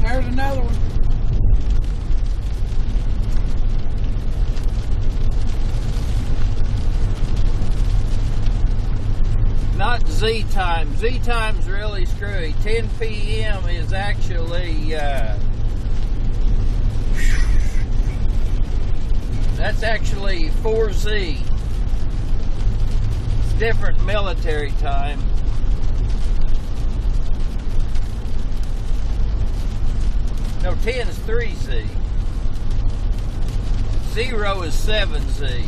There's another one. Not Z time. Z time's really screwy. 10 p.m. is actually that's actually 4Z. It's different military time. No, 10 is 3Z. 0 is 7Z.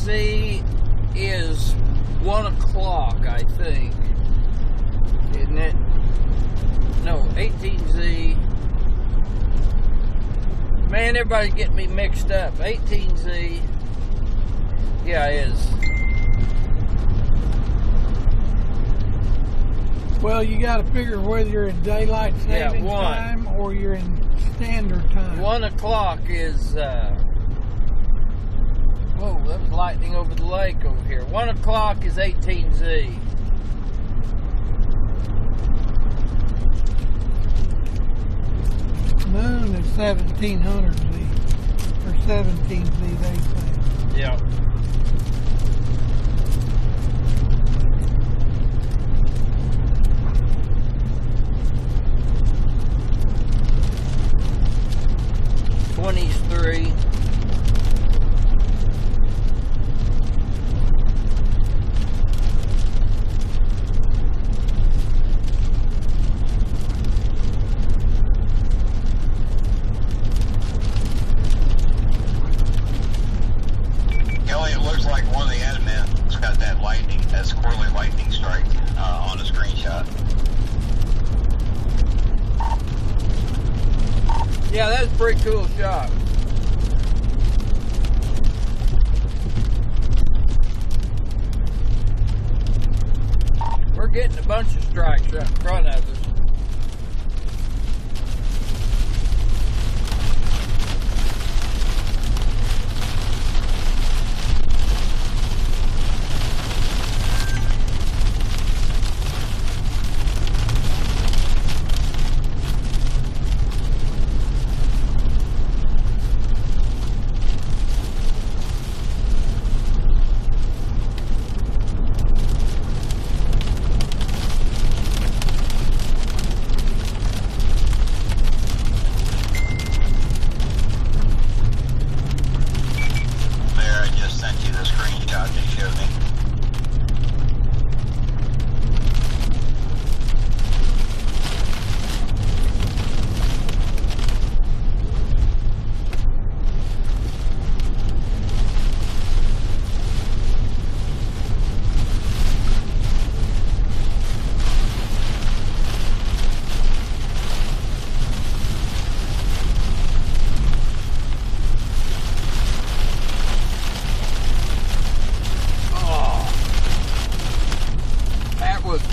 Z is 1 o'clock, I think. Isn't it? No, 18Z. Man, everybody's getting me mixed up. 18Z. Yeah, it is. Well, you got to figure whether you're in daylight saving one. time or you're in standard time. 1 o'clock is, whoa, that was lightning over the lake over here. 1 o'clock is 18Z. Noon is 1700Z or 17Z, they say. Yeah. Three. Kelly, it looks like one of the admins got that lightning, that squirrely lightning strike on a screenshot. Yeah, that's a pretty cool shot. We're getting a bunch of strikes right in front of us.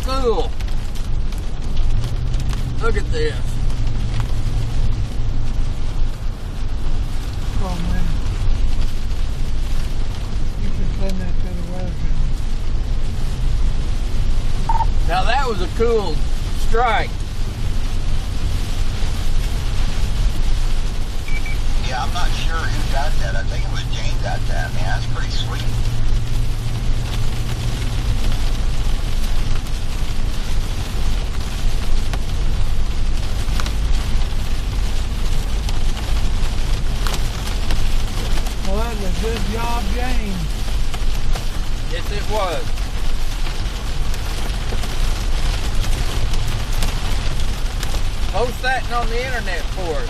Cool. Look at this. Oh man. You should send that to the weather channel. Now that was a cool strike. Yeah, I'm not sure who got that. I think it was Jane got that. Man, that's pretty sweet. Well, that was a good job, Jane. Yes, it was. Post that on the internet for us.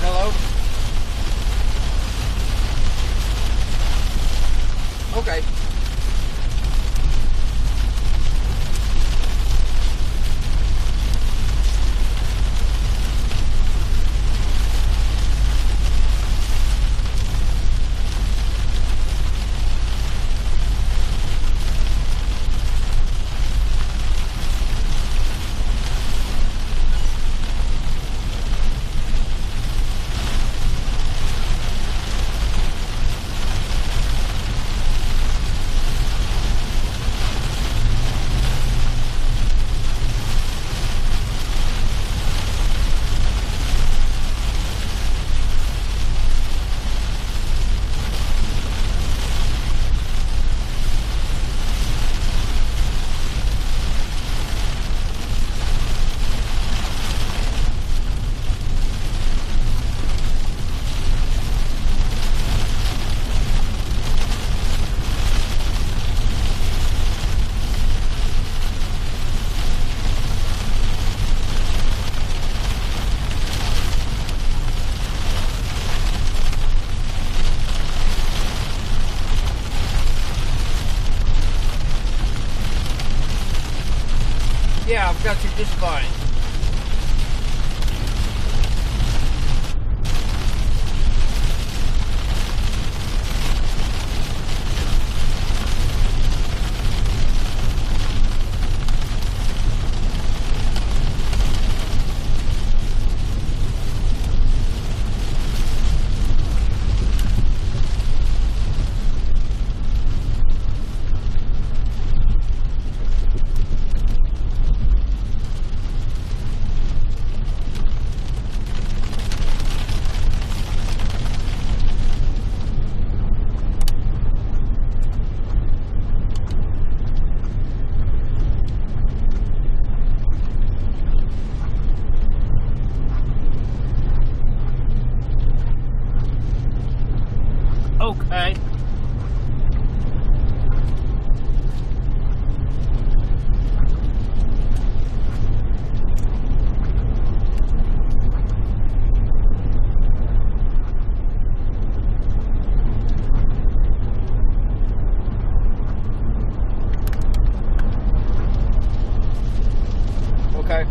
Hello? Okay. Yeah, I've got you just fine. Okay. Okay.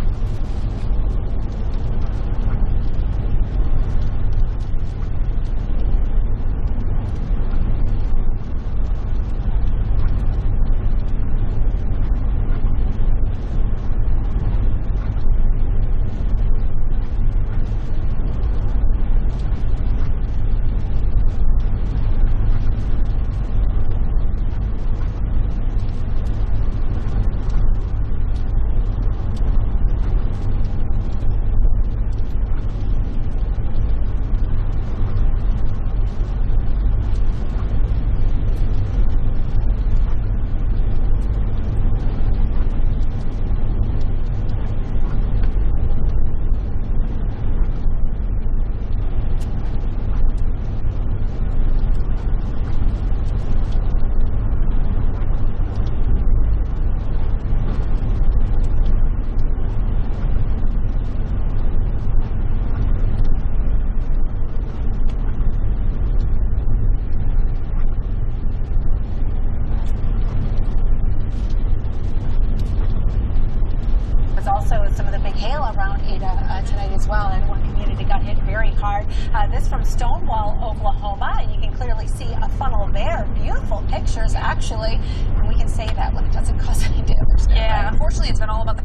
There's also some of the big hail around Ada tonight as well, and one community got hit very hard. This from Stonewall, Oklahoma, and you can clearly see a funnel there. Beautiful pictures, actually. And we can say that when it doesn't cause any damage. Yeah, unfortunately, it's been all about the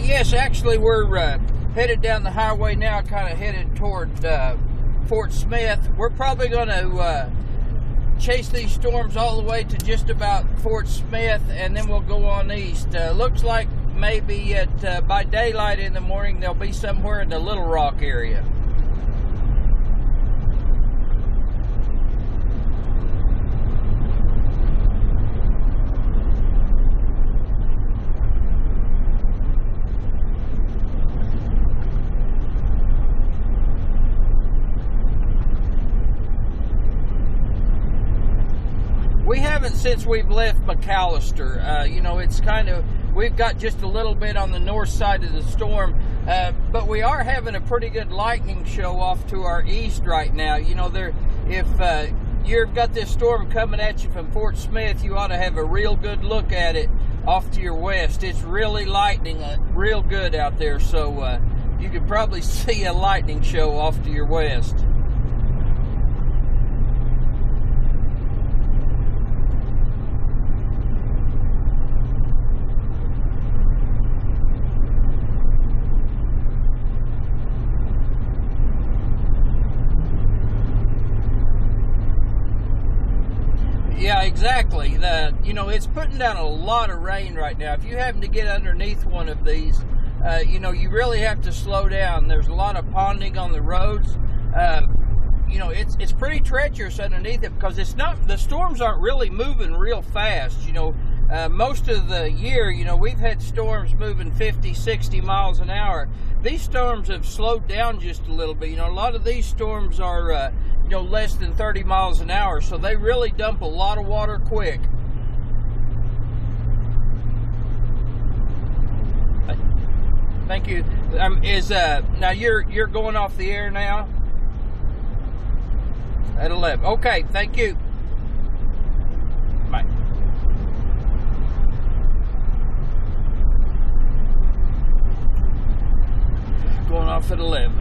Yes, actually, we're headed down the highway now, kind of headed toward Fort Smith. We're probably going to chase these storms all the way to just about Fort Smith, and then we'll go on east. Looks like maybe by daylight in the morning, they'll be somewhere in the Little Rock area. We haven't since we've left McAllister. You know, it's kind of, we've got just a little bit on the north side of the storm, but we are having a pretty good lightning show off to our east right now. You know, if you've got this storm coming at you from Fort Smith, you ought to have a real good look at it off to your west. It's really lightning real good out there, so you could probably see a lightning show off to your west. Yeah, exactly. It's putting down a lot of rain right now. If you happen to get underneath one of these, you really have to slow down. There's a lot of ponding on the roads. It's pretty treacherous underneath it because the storms aren't really moving real fast. Most of the year, we've had storms moving 50, 60 miles an hour. These storms have slowed down just a little bit. A lot of these storms are, less than 30 miles an hour, so they really dump a lot of water quick. Thank you. Now you're going off the air now? At 11. Okay, thank you. Bye. Going off at 11.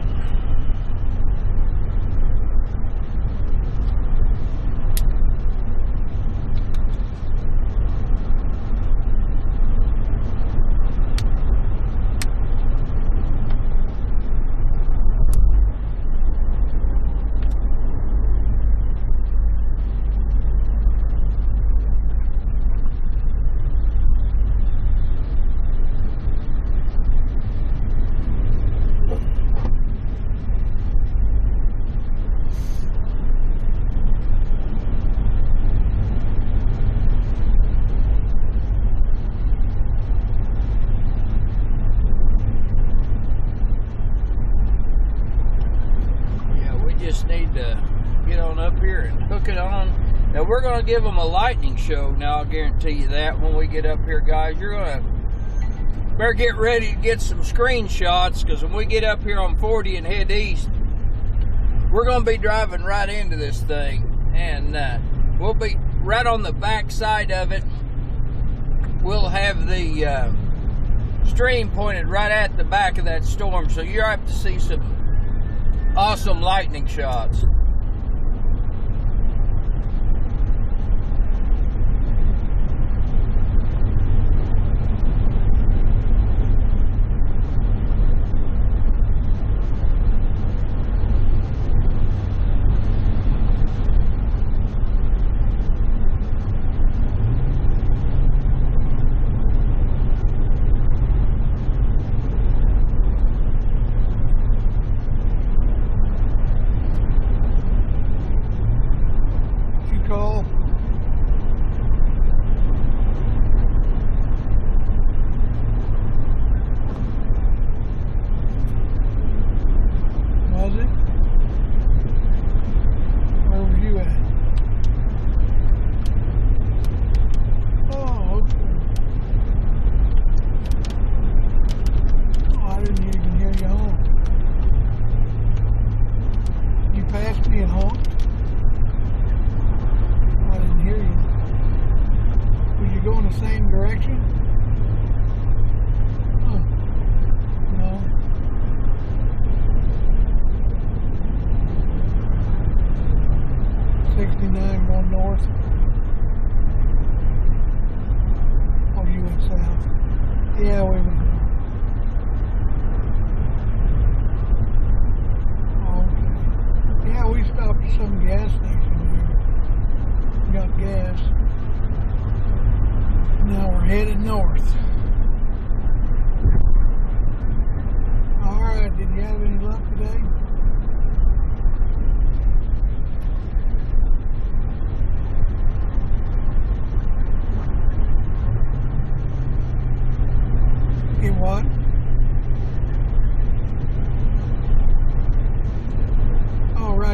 Now we're going to give them a lightning show. Now I'll guarantee you that when we get up here, guys. You're going to better get ready to get some screenshots, because when we get up here on 40 and head east, we're going to be driving right into this thing, and we'll be right on the back side of it. We'll have the stream pointed right at the back of that storm, so you're up to see some awesome lightning shots.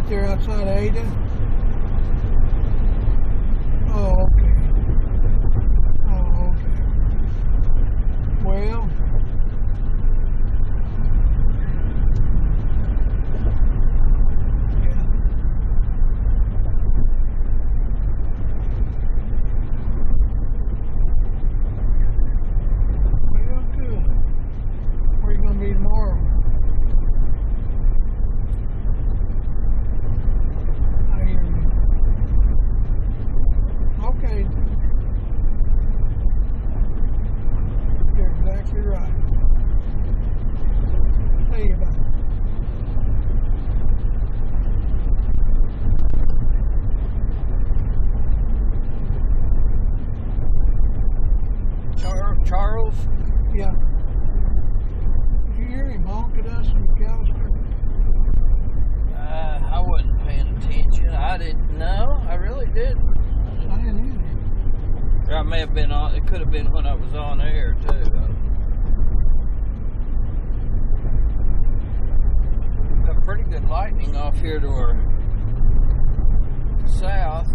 There outside of Ada? Oh, okay. Oh, okay. Well, yeah. Well, good. Where are you going to be tomorrow? Okay. I may have been on. It could have been when I was on air too. Got pretty good lightning off here to our south.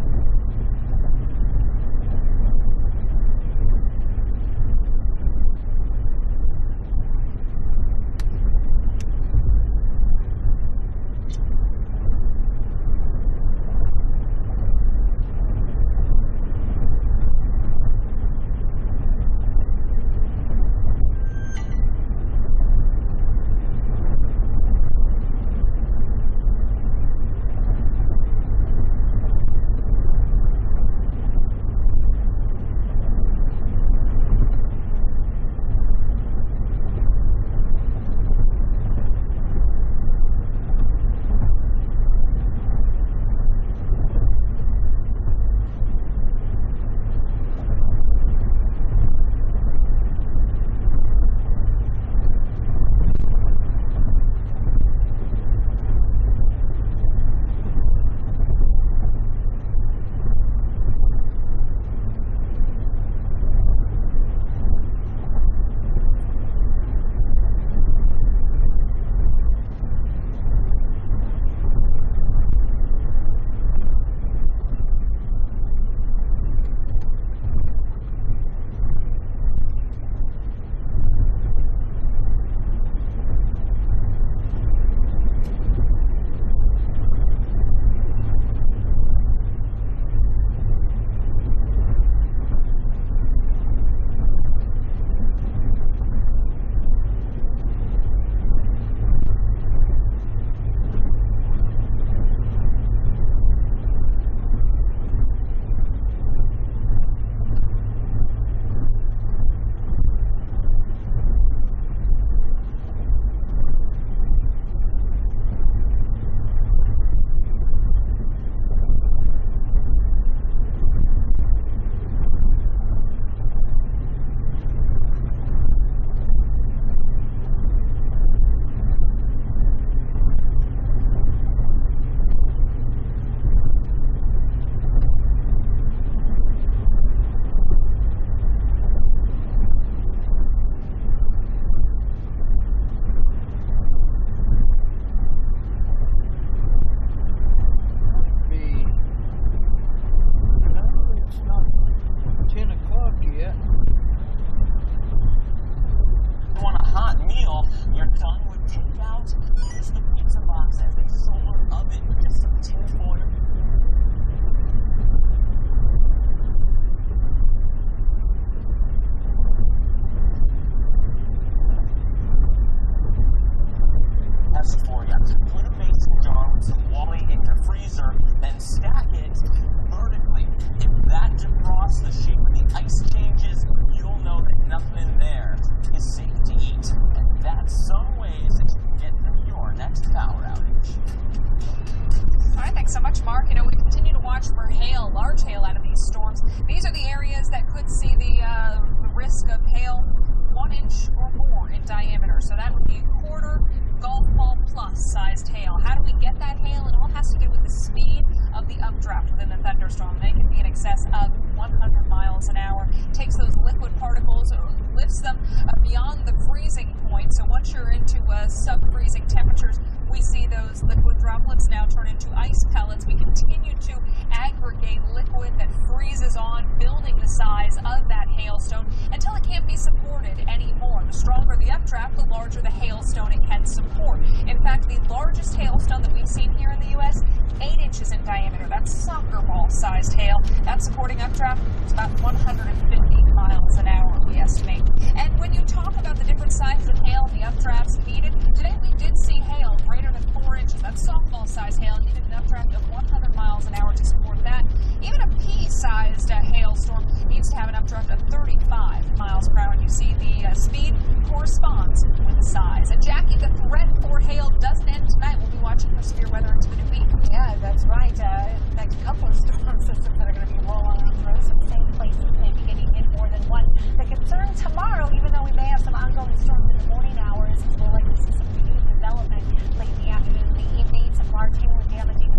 Large hail and damaging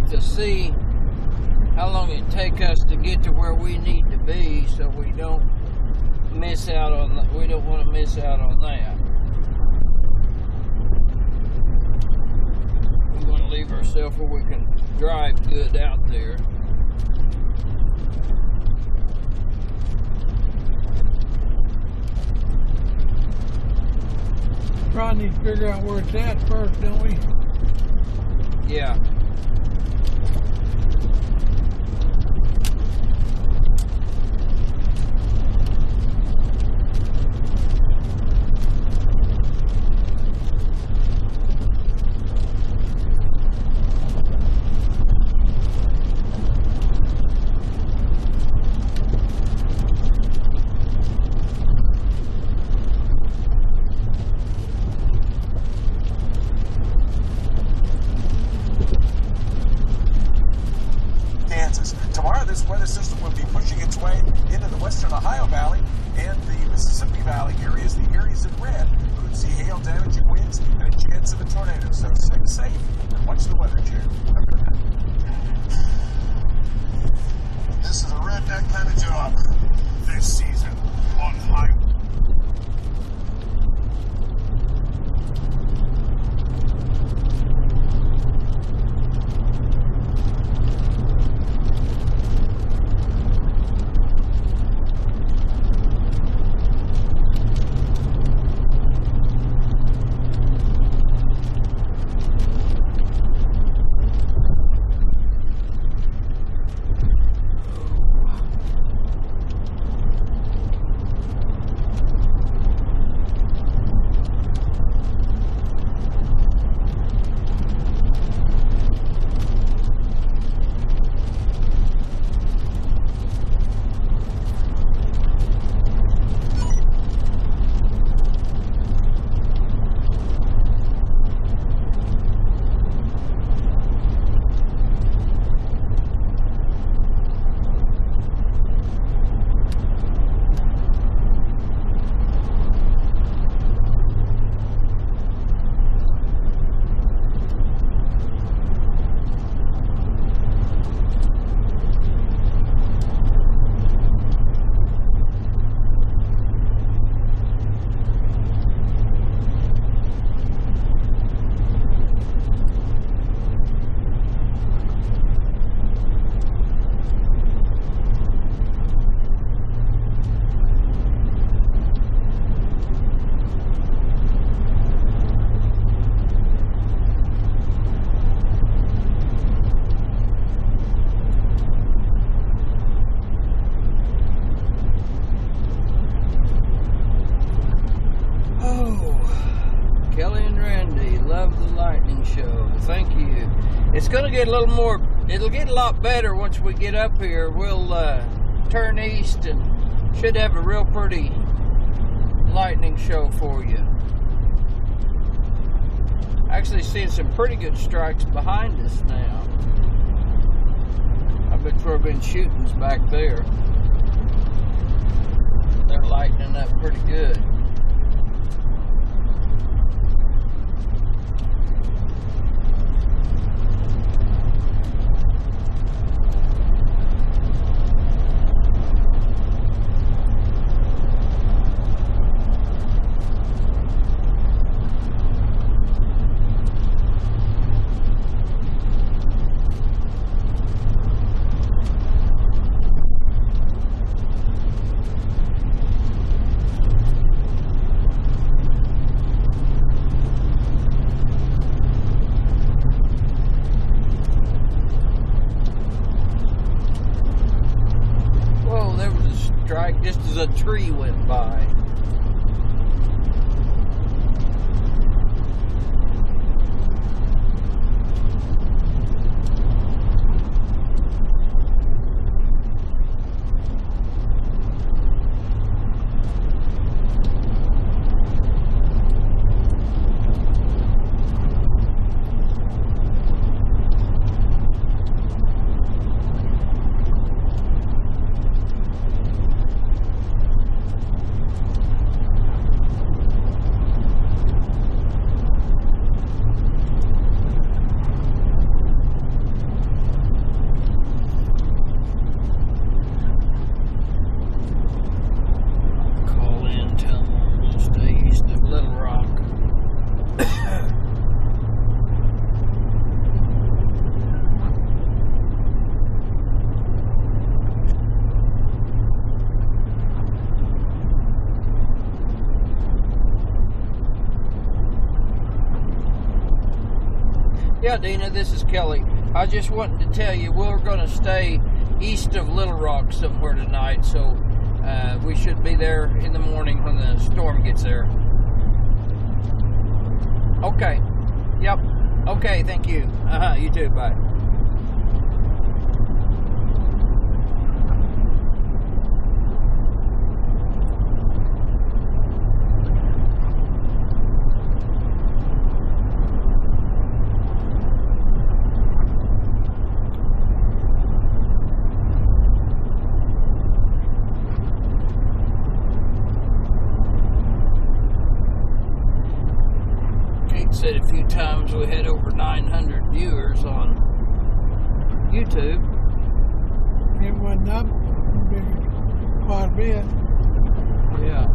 to see how long it take us to get to where we need to be, so we don't miss out on that. We don't want to miss out on that. We want to leave ourselves where we can drive good out there. Probably need to figure out where it's at first, don't we? Yeah. Tomorrow, this weather system will be pushing its way into the western Ohio Valley and the Mississippi Valley areas. The areas in red could see hail, damaging winds, and a chance of a tornado. So stay safe and watch the weather, Chair. This is a redneck kind of job this season on highway. Thank you. It's going to get a little more, it'll get a lot better once we get up here. We'll turn east and should have a real pretty lightning show for you. Actually seeing some pretty good strikes behind us now. I bet we've been shooting's back there. They're lightening up pretty good. Just as a tree went by. Yeah, Dina, this is Kelly. I just wanted to tell you we're going to stay east of Little Rock somewhere tonight, so we should be there in the morning when the storm gets there. Okay. Yep. Okay, thank you. You too. Bye. Said a few times we had over 900 viewers on YouTube. It went up quite a bit. Yeah.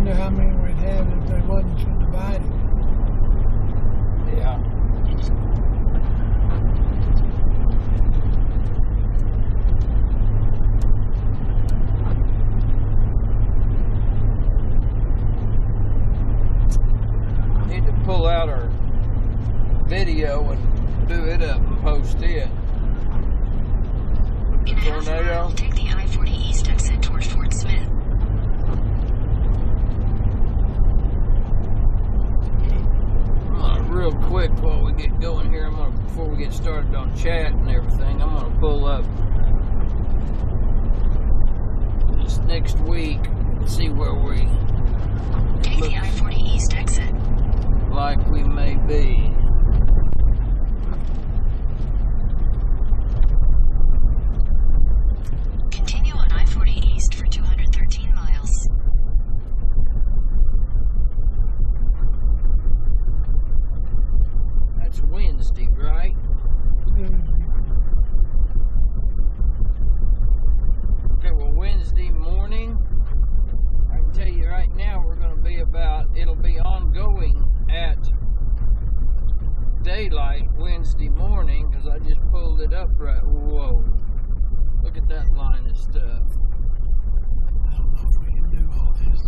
How many we'd have if they wasn't so divided. Yeah. Need to pull out our video and do it up and post it. The In a half tornado. mile, take the I-40 East exit toward Fort Smith. Real quick while we get going here, before we get started on chat and everything, I'm gonna pull up this next week and see where we Take the I-40 East exit. like we may be. Continue on I-40 East for 213 miles. That's Wednesday, right? Okay, well, Wednesday morning, I can tell you right now, we're going to be it'll be ongoing at daylight Wednesday morning, because I just pulled it up right. Whoa. Look at that line of stuff. I don't know if we can do all this.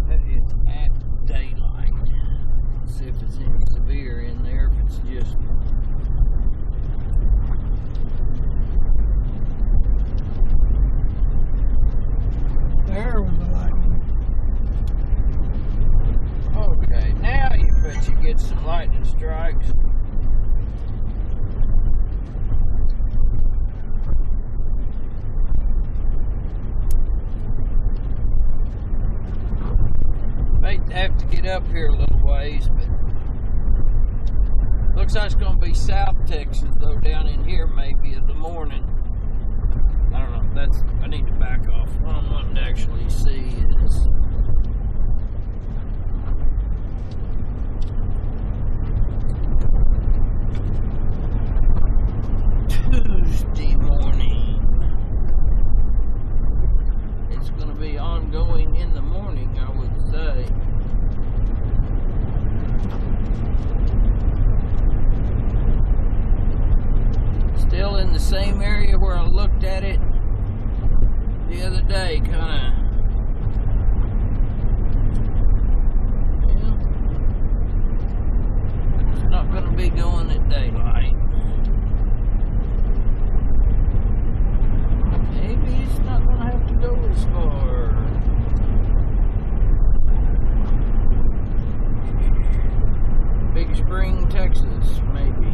That is at daylight. Let's see if it's any severe in there, if it's just... There was a lightning. Okay, now you bet you get some lightning strikes. May have to get up here a little ways, but looks like it's going to be South Texas, though, down in here maybe in the morning. I don't know. I need to back off. What I'm wanting to actually see is Tuesday morning. It's going to be ongoing in the morning, I would say. Still in the same area where I looked at it the other day, kind of. It's not going to be going at daylight. Maybe it's not going to have to go as far. Big Spring, Texas, maybe.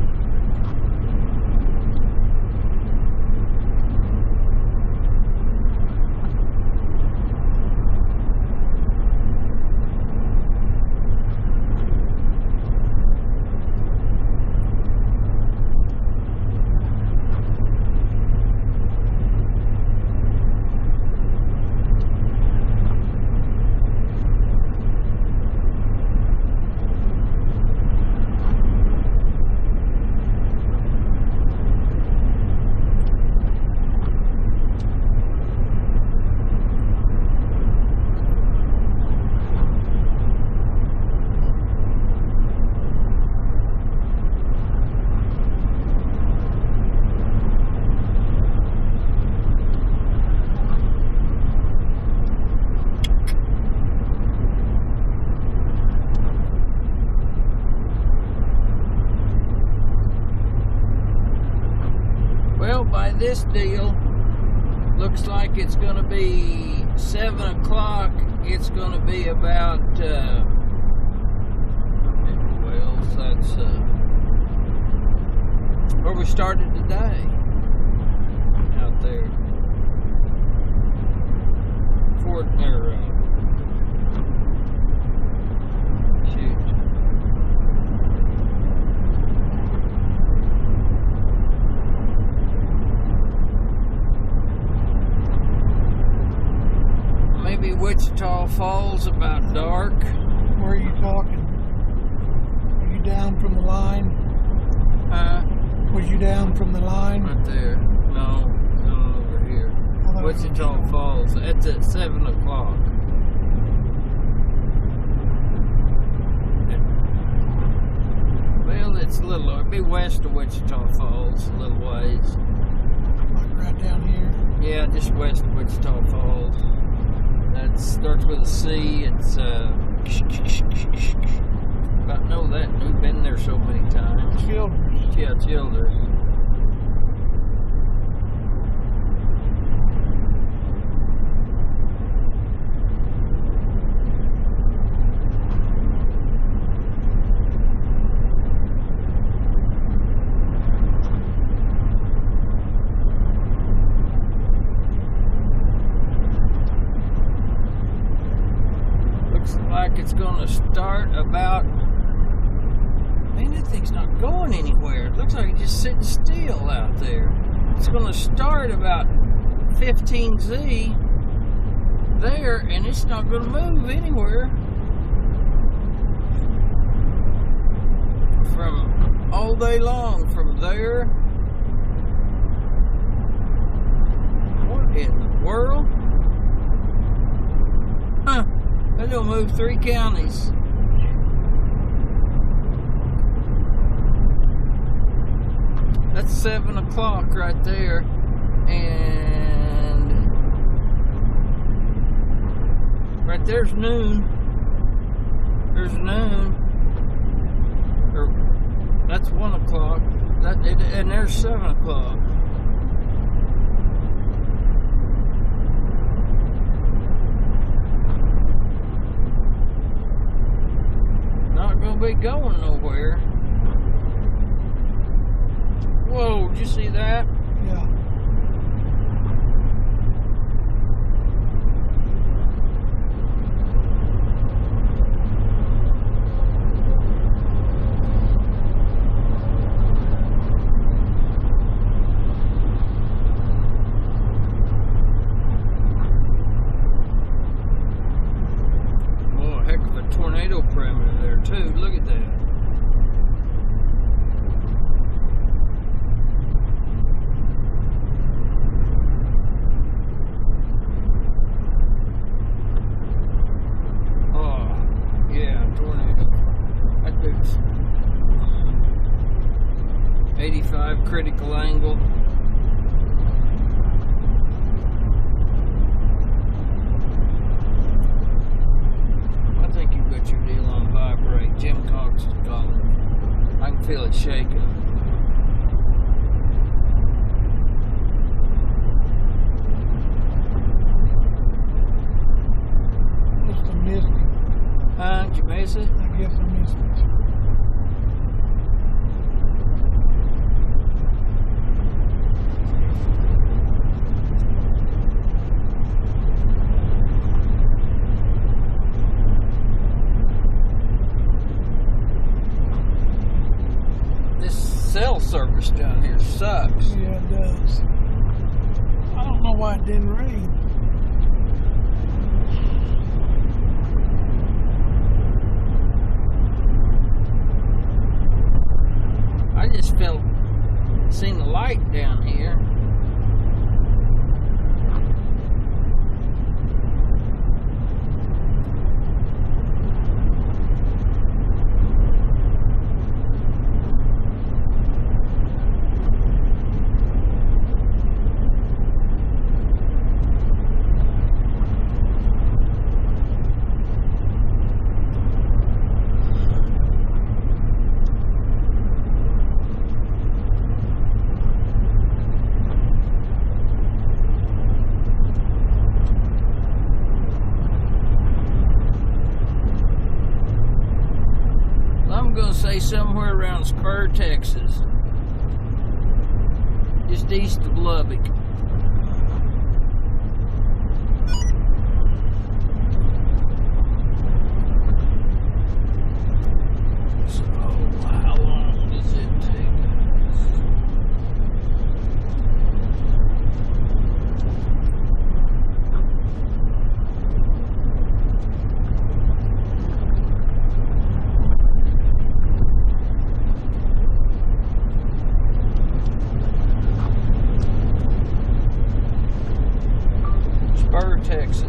this deal, looks like it's going to be 7 o'clock. It's going to be about, well, that's where we started today, out there. Fort, or, shoot. Maybe Wichita Falls about dark. Where are you talking? Are you down from the line? Was you down from the line? Right there. No, over here. Wichita Falls. That's at 7 o'clock. Well, it's a little, it'd be west of Wichita Falls, a little ways. Like right down here? Yeah, just west of Wichita Falls. That starts with a C. It's, I know that. We've been there so many times. Childers. Yeah, Childers. Like it's gonna start about, man, that thing's not going anywhere. It looks like it's just sitting still out there. It's gonna start about 15Z there, and it's not gonna move anywhere from all day long from there. What in the world? Huh. They're gonna move 3 counties. That's 7 o'clock right there. And right there's noon. There's noon. Or that's 1 o'clock. And there's 7 o'clock. Not gonna be going nowhere. Whoa, did you see that? Yeah. Oh, heck of a tornado perimeter there too. Look at that. Tornado. That dude's 85 critical angle. I think you got your deal on vibrate. Jim Cox is calling. I can feel it shaking. Must have missed it. Did you miss it? I guess I missed it. This cell service down here sucks. Yeah, it does. I don't know why it didn't rain. I just seen the light down here. Spur, Texas. Just east of Lubbock. So, how long does it take Spur, Texas.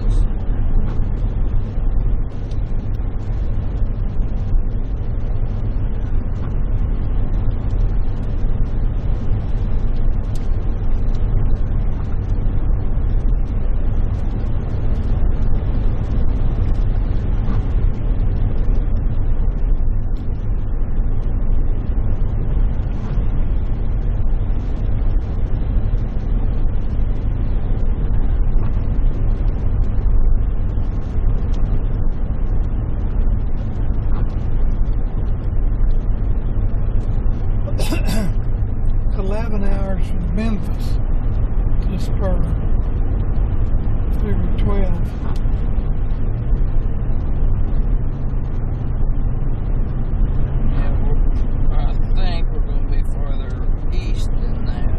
It's 11 hours from Memphis to Spur. Figure 12. Yeah, I think we're going to be farther east than that.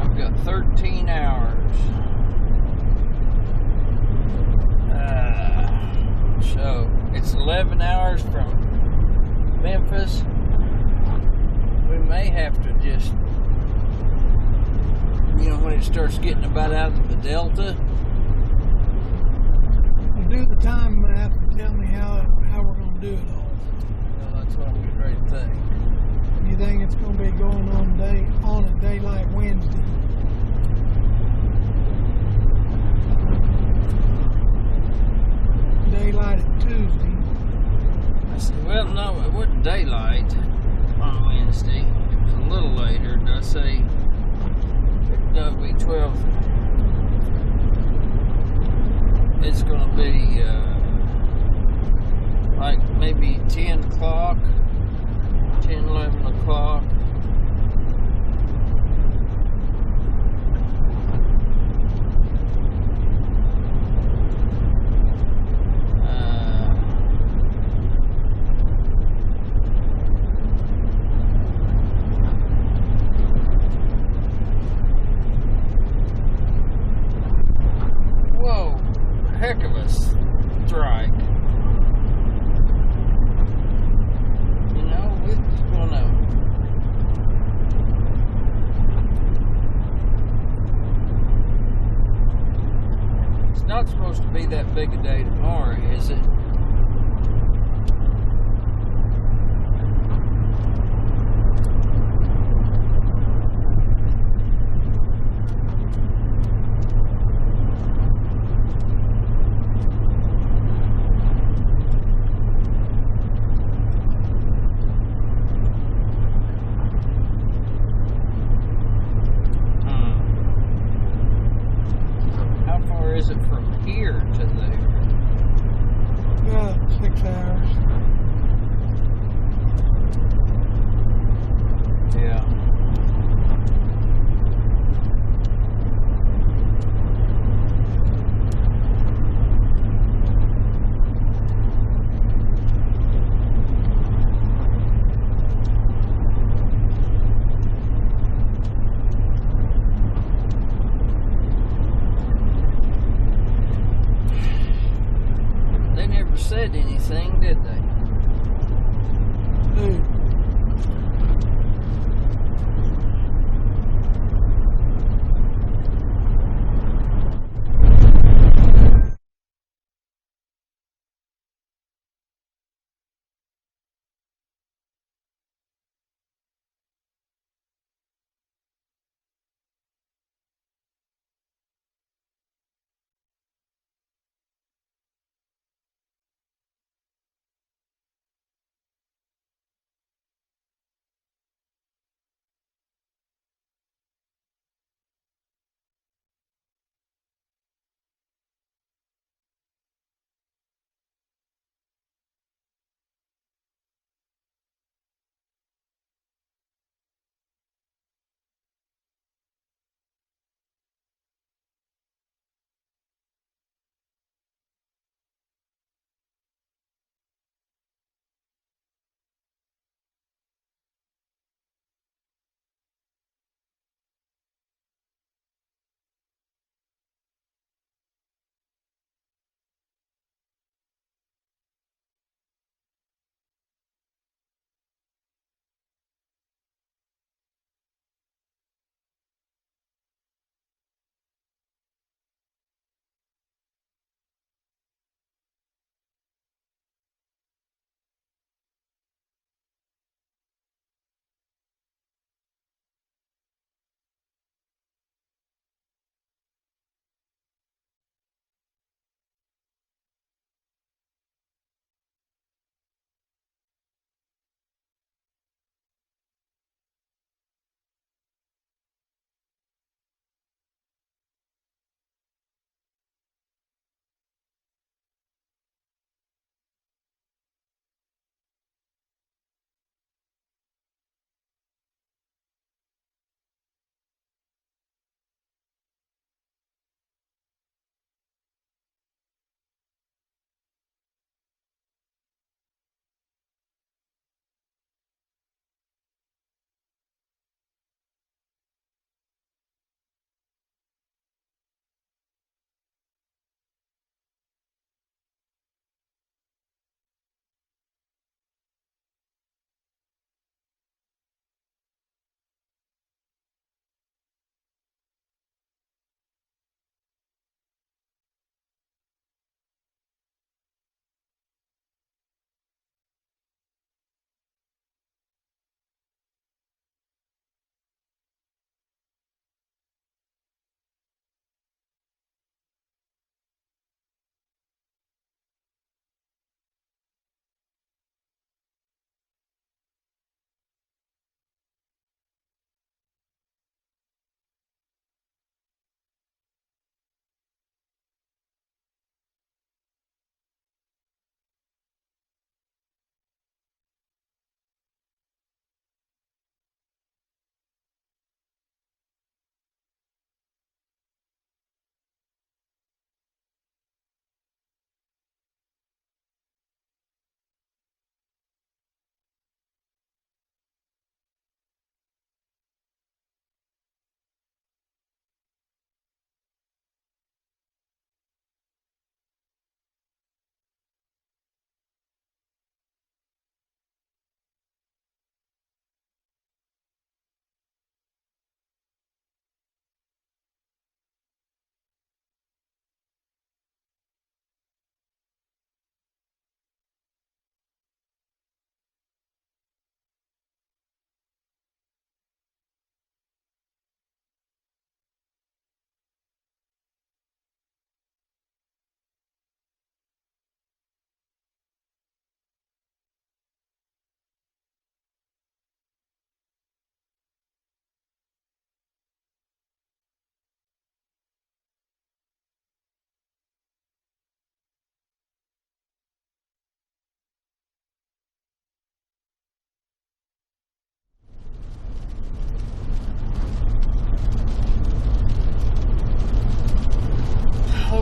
I've got 13 hours. So, it's 11 hours from Memphis. We may have to just, when it starts getting about out of the Delta. Well, do the time math and tell me how we're going to do it all. Well, that's what I'm getting ready to think. You think it's going to be going on a daylight Wednesday? Daylight at Tuesday. I said, well, no, it wasn't daylight on Wednesday. It was a little later. Did I say it'll be 12? It's going to be like maybe 10 o'clock, 10, 11 o'clock. Heck of a strike. It's gonna. It's not supposed to be that big a day tomorrow, is it? Is it from here to there? 6 hours. Yeah. Said anything, did they? Dude.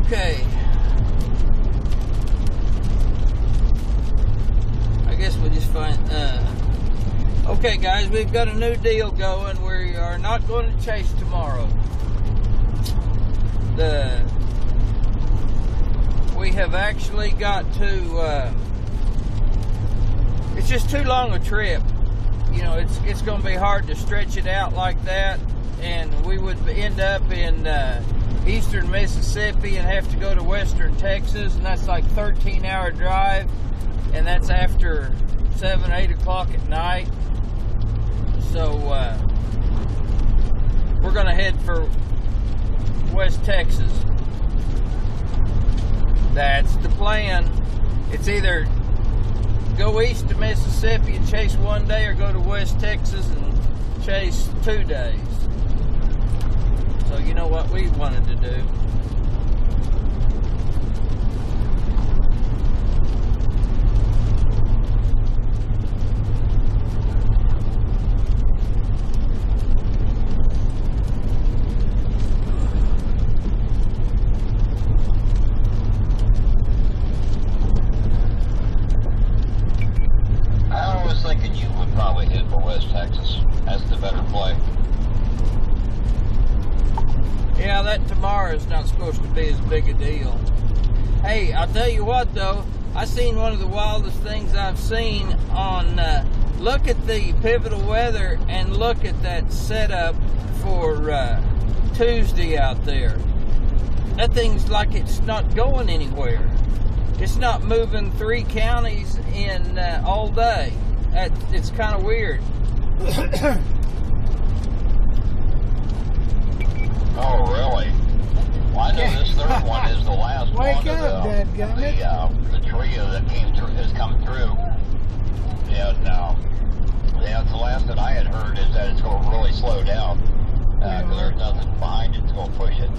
Okay. I guess we'll just find. Okay, guys, we've got a new deal going. We are not going to chase tomorrow. We have actually got to. It's just too long a trip. You know, it's going to be hard to stretch it out like that, and we would end up in eastern Mississippi and have to go to western Texas, and that's like 13-hour drive, and that's after 7, 8 o'clock at night. So we're going to head for West Texas. That's the plan. It's either go east to Mississippi and chase one day, or go to West Texas and chase 2 days. So you know what we wanted to do. Yeah, that tomorrow is not supposed to be as big a deal. Hey, I'll tell you what though, I seen one of the wildest things I've seen on, look at the pivotal weather and look at that setup for Tuesday out there. That thing's like it's not going anywhere. It's not moving 3 counties in all day. It's kind of weird. Oh, really? Well, I know this third one is the last Wake one up, of the trio that has come through. Yeah, no. Yeah, it's the last that I had heard is that it's going to really slow down. Because there's nothing behind it that's going to push it.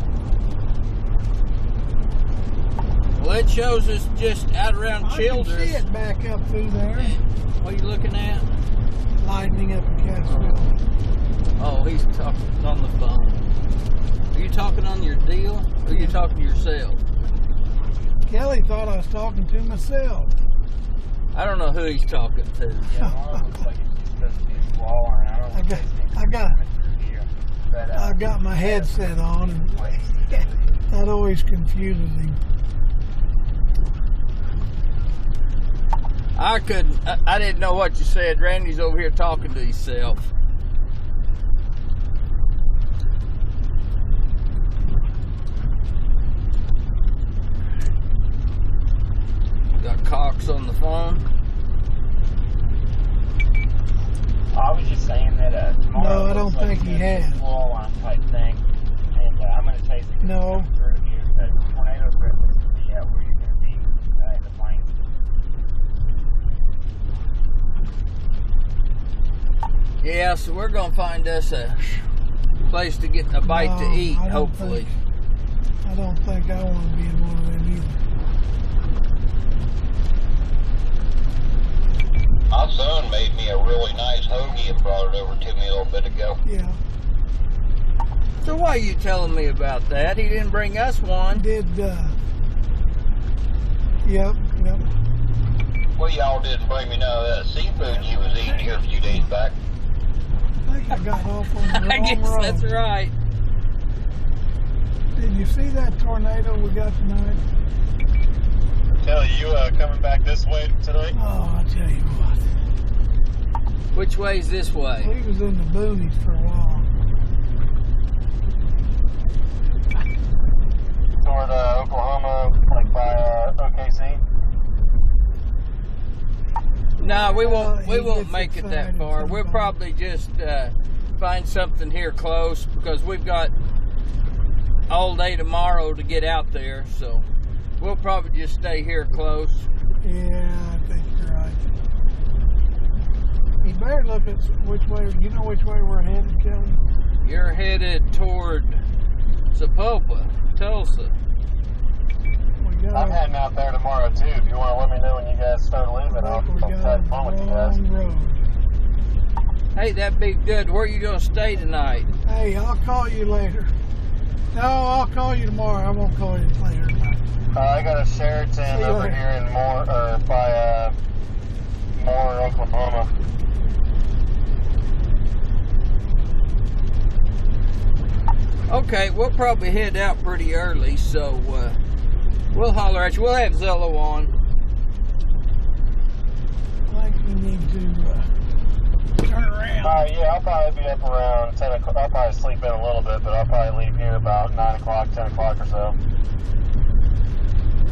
Well, it shows us just out around Childers. I can see it back up through there. What are you looking at? Lightning up in Cassville. Oh, he's talking on the phone. Are you talking on your deal, or are you talking to yourself? Kelly thought I was talking to myself. I don't know who he's talking to. I got my headset on, and that always confuses him. I didn't know what you said. Randy's over here talking to himself. Got Cox on the phone. I was just saying that tomorrow. No, I don't think he has. Wall line type thing, and I'm going to chase it. No. The tornado threat looks to be out where you're going to be in the plains. Yeah, so we're going to find us a place to get a bite to eat, hopefully. I don't think I want to be in one of them either. My son made me a really nice hoagie and brought it over to me a little bit ago. Yeah. So why are you telling me about that? He didn't bring us one. Yep. Well, y'all didn't bring me none of that seafood you was eating here a few days back. I think I got off on the wrong I guess road. that's right. Did you see that tornado we got tonight? Kelly, you coming back this way today? Oh, I'll tell you what. Which way's this way? We was in the boonies for a while. Toward Oklahoma, like by OKC? No, we won't gets make it that excited far. We'll sometimes. probably just find something here close, because we've got all day tomorrow to get out there, so we'll probably just stay here close. Yeah, I think you're right. You better look at which way, you know which way we're headed, Kelly? You're headed toward Zapopa, Tulsa. I'm heading out there tomorrow too. If you want to let me know when you guys start leaving, I'll try to phone with you guys. Road. Hey, that'd be good. Where are you going to stay tonight? Hey, I'll call you later. No, I'll call you tomorrow. I won't call you later tonight. I got a Sheraton over here in by Moore, Oklahoma. Okay, we'll probably head out pretty early, so we'll holler at you. We'll have Zello on. I think we need to turn around. Yeah, I'll probably be up around 10 o'clock. I'll probably sleep in a little bit, but I'll probably leave here about 9 o'clock, 10 o'clock or so.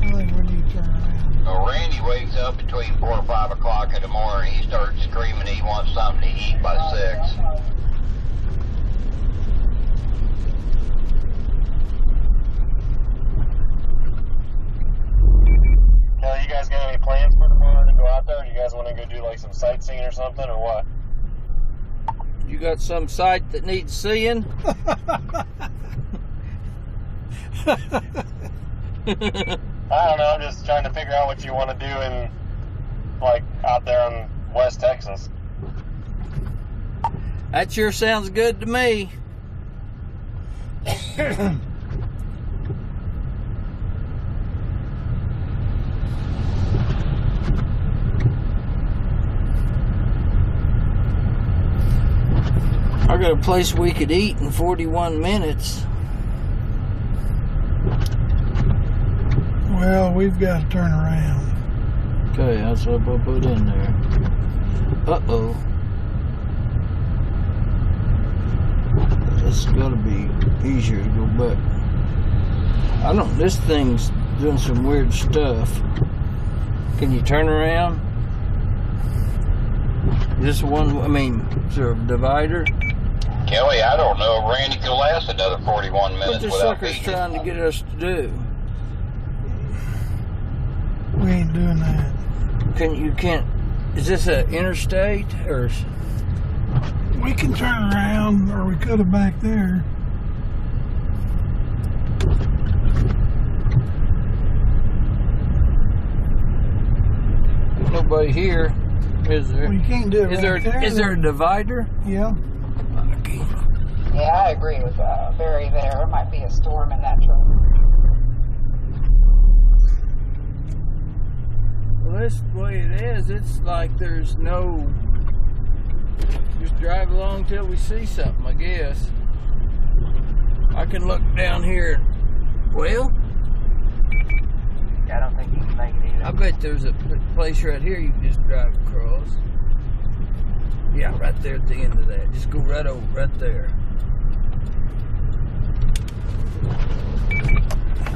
I think we need to turn around. Well, Randy wakes up between 4 and 5 o'clock in the morning. He starts screaming he wants something to eat by 6. Kelly, you guys got any plans for tomorrow to go out there? Do you guys want to go do like some sightseeing or something, or what? You got some site that needs seeing? I don't know. I'm just trying to figure out what you want to do in, like, out there in West Texas. That sure sounds good to me. I got a place we could eat in 41 minutes. Well, we've got to turn around. Okay, that's what I'll put in there. Uh-oh. It's got to be easier to go back. I don't, this thing's doing some weird stuff. Can you turn around? This one, I mean, is there a divider? Kelly, I don't know if Randy could last another 41 minutes What this without sucker's eating. trying to get us to do? We ain't doing that. You can't, is this an interstate or? We can turn around, or we could have back there. Nobody here, is there? Well, you can't do it Is right there. there a divider? Yeah. Yeah, I agree with Barry there. There might be a storm in that truck. Well, this way it is, it's like there's no, just drive along till we see something, I guess. I can look down here. Well, I don't think you can make it either. I bet there's a place right here you can just drive across. Yeah, right there at the end of that. Just go right over, right there.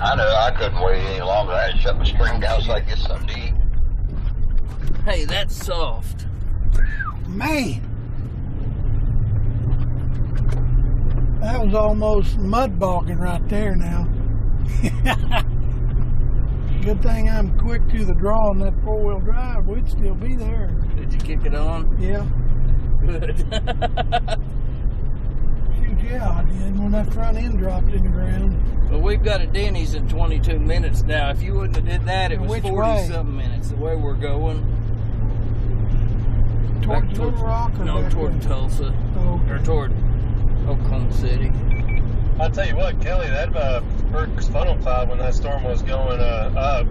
I know I couldn't wait any longer. I had to shut my spring down so I could get something to eat. Hey, that's soft. Man. That was almost mud bogging right there now. Good thing I'm quick to the draw on that four-wheel drive. We'd still be there. Did you kick it on? Yeah. Good. Shoot, yeah, I did when that front end dropped in the ground. Well, we've got a Denny's in 22 minutes now. If you wouldn't have did that, it was Which 40-something minutes. The way we're going. Towards Little Rock or no, back toward there? Tulsa. Oh, Or toward Oklahoma City. I'll tell you what, Kelly, that first funnel cloud when that storm was going up,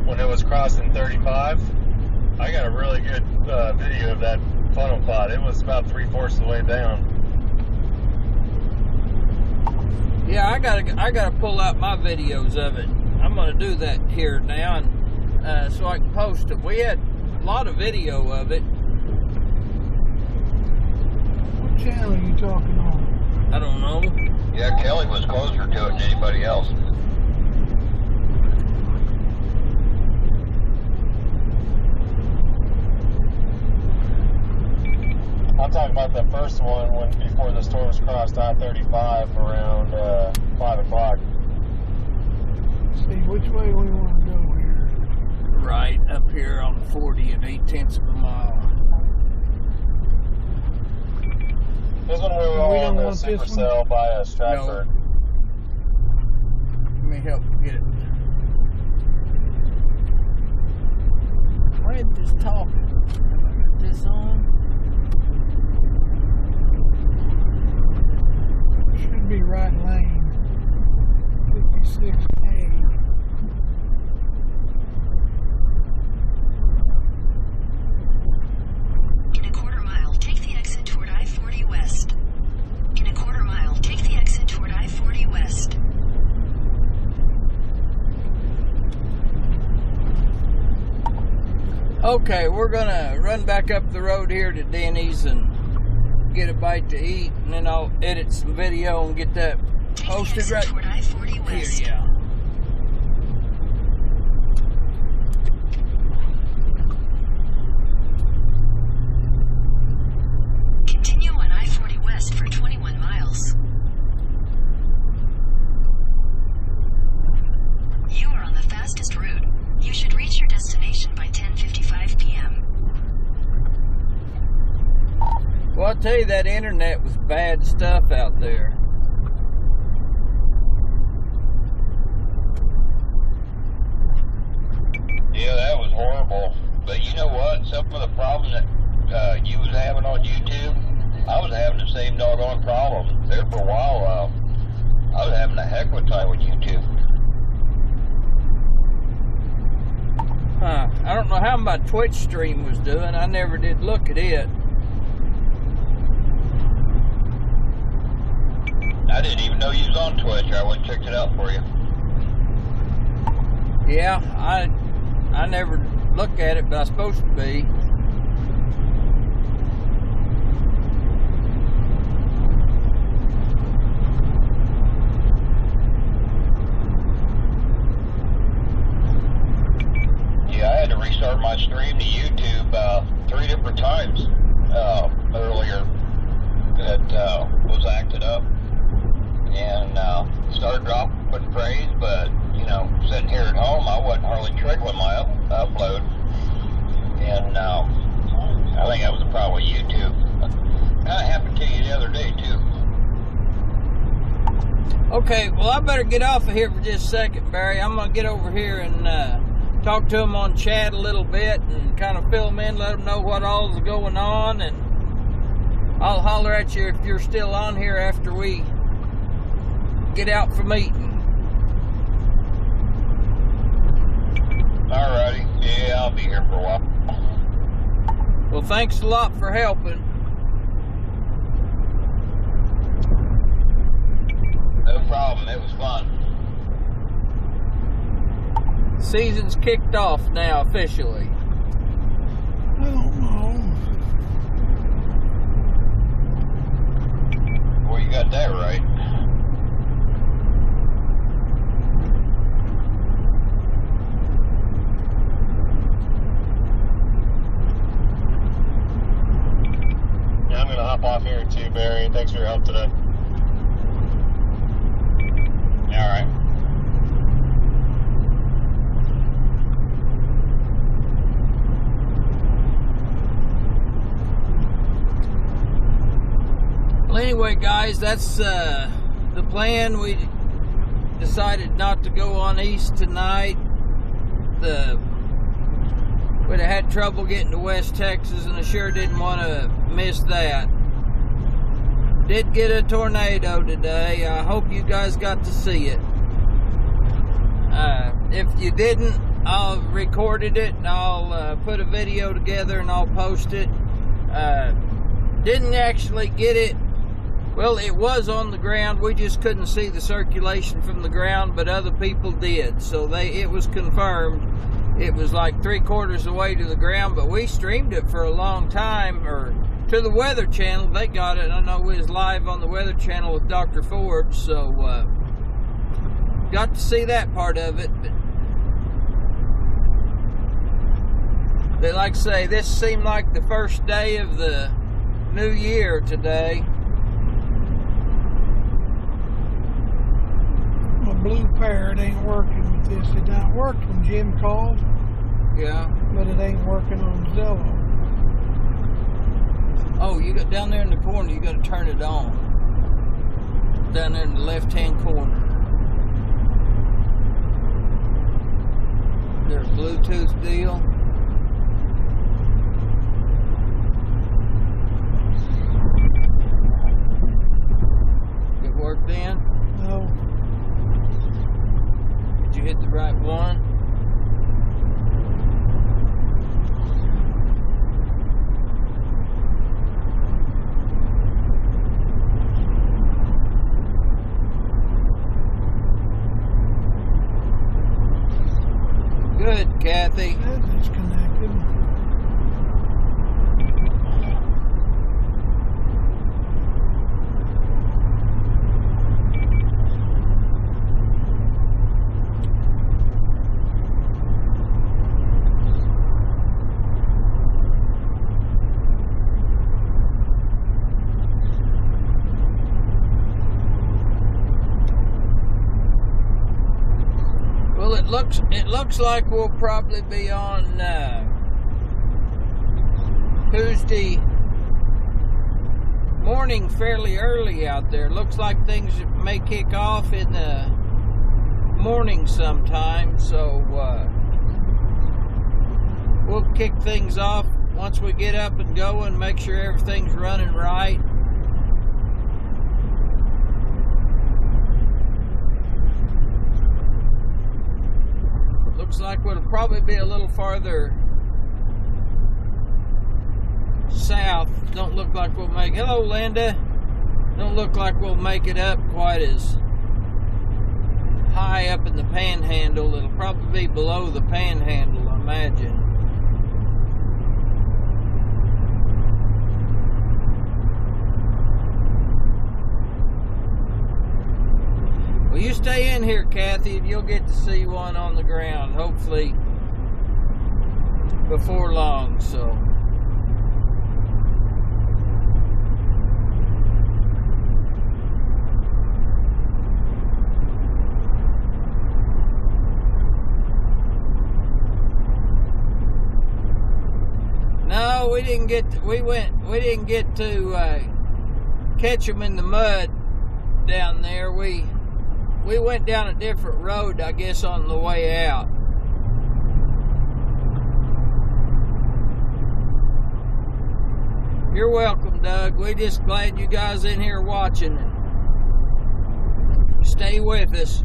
when it was crossing 35, I got a really good video of that funnel cloud. It was about 3/4 of the way down. Yeah, I gotta pull out my videos of it. I'm gonna do that here now, and so I can post it. We had a lot of video of it. what channel are you talking on? I don't know. Yeah, Kelly was closer to it than anybody else. I'm talking about the first one when before the storms crossed I-35 around 5 o'clock. See which way we want to go here. Right up here on 40 and 8/10 of a mile. This one we were We all don't on the want this one? Supercell by Stratford. Let me help get it. Brad just talking. Have I got this on? Should be right lane. Okay, we're gonna run back up the road here to Denny's and get a bite to eat, and then I'll edit some video and get that posted right here. Yeah. Continue on I-40 West for 21 miles. You are on the fastest route. You should reach your destination by 10:55 p.m. Well, I'll tell you, that internet was bad stuff out there. Yeah, that was horrible. But you know what? Some of the problems that you was having on YouTube, I was having the same doggone problem. There for a while, I was having a heck of a time with YouTube. Huh. I don't know how my Twitch stream was doing. I never did look at it. I didn't even know you was on Twitch. I went and checked it out for you. Yeah, I never look at it, but I'm supposed to be. Yeah, I had to restart my stream to YouTube 3 different times earlier. That was acted up. And started dropping praise, but you know, sitting here at home, I wasn't hardly trickling my upload. And I think that was the problem with YouTube. That happened to you the other day too. Okay, well, I better get off of here for just a second, Barry. I'm gonna get over here and talk to them on chat a little bit and kind of fill them in, let them know what all is going on, and I'll holler at you if you're still on here after we get out from eating. Alrighty. Yeah, I'll be here for a while. Well, thanks a lot for helping. No problem. It was fun. Season's kicked off now officially. I don't know. Well, you got that right. I'm going to hop off here too, Barry. Thanks for your help today. All right. Well, anyway, guys, that's the plan. We decided not to go on east tonight. We'd have had trouble getting to West Texas, and I sure didn't want to miss that. Did get a tornado today. I hope you guys got to see it. If you didn't, I'll recorded it and I'll put a video together and I'll post it. Didn't actually get it. Well, it was on the ground. We just couldn't see the circulation from the ground, but other people did. So it was confirmed. It was like 3/4 of the way to the ground, but we streamed it for a long time, or to the Weather Channel. They got it. I know we was live on the Weather Channel with Dr. Forbes, so got to see that part of it. But they like to say this seemed like the first day of the new year today. My blue parrot ain't working with this. It not worked when Jim called. Yeah. But it ain't working on Zillow. Oh, you got down there in the corner, you got to turn it on. Down there in the left-hand corner. There's a Bluetooth deal. It worked then? No. Did you hit the right one? Good, Kathy. That's disconnected. it looks like we'll probably be on Tuesday morning fairly early out there. Looks like things may kick off in the morning sometime, so we'll kick things off once we get up and going, make sure everything's running right. Looks like we'll probably be a little farther south. Don't look like we'll make... Hello, Linda. Don't look like we'll make it up quite as high up in the Panhandle. It'll probably be below the Panhandle, I imagine. Well, you stay in here, Kathy, and you'll get to see one on the ground, hopefully before long, so... No, we didn't get to catch them in the mud down there. We went down a different road, I guess, on the way out. You're welcome, Doug. We're just glad you guys in here watching. Stay with us.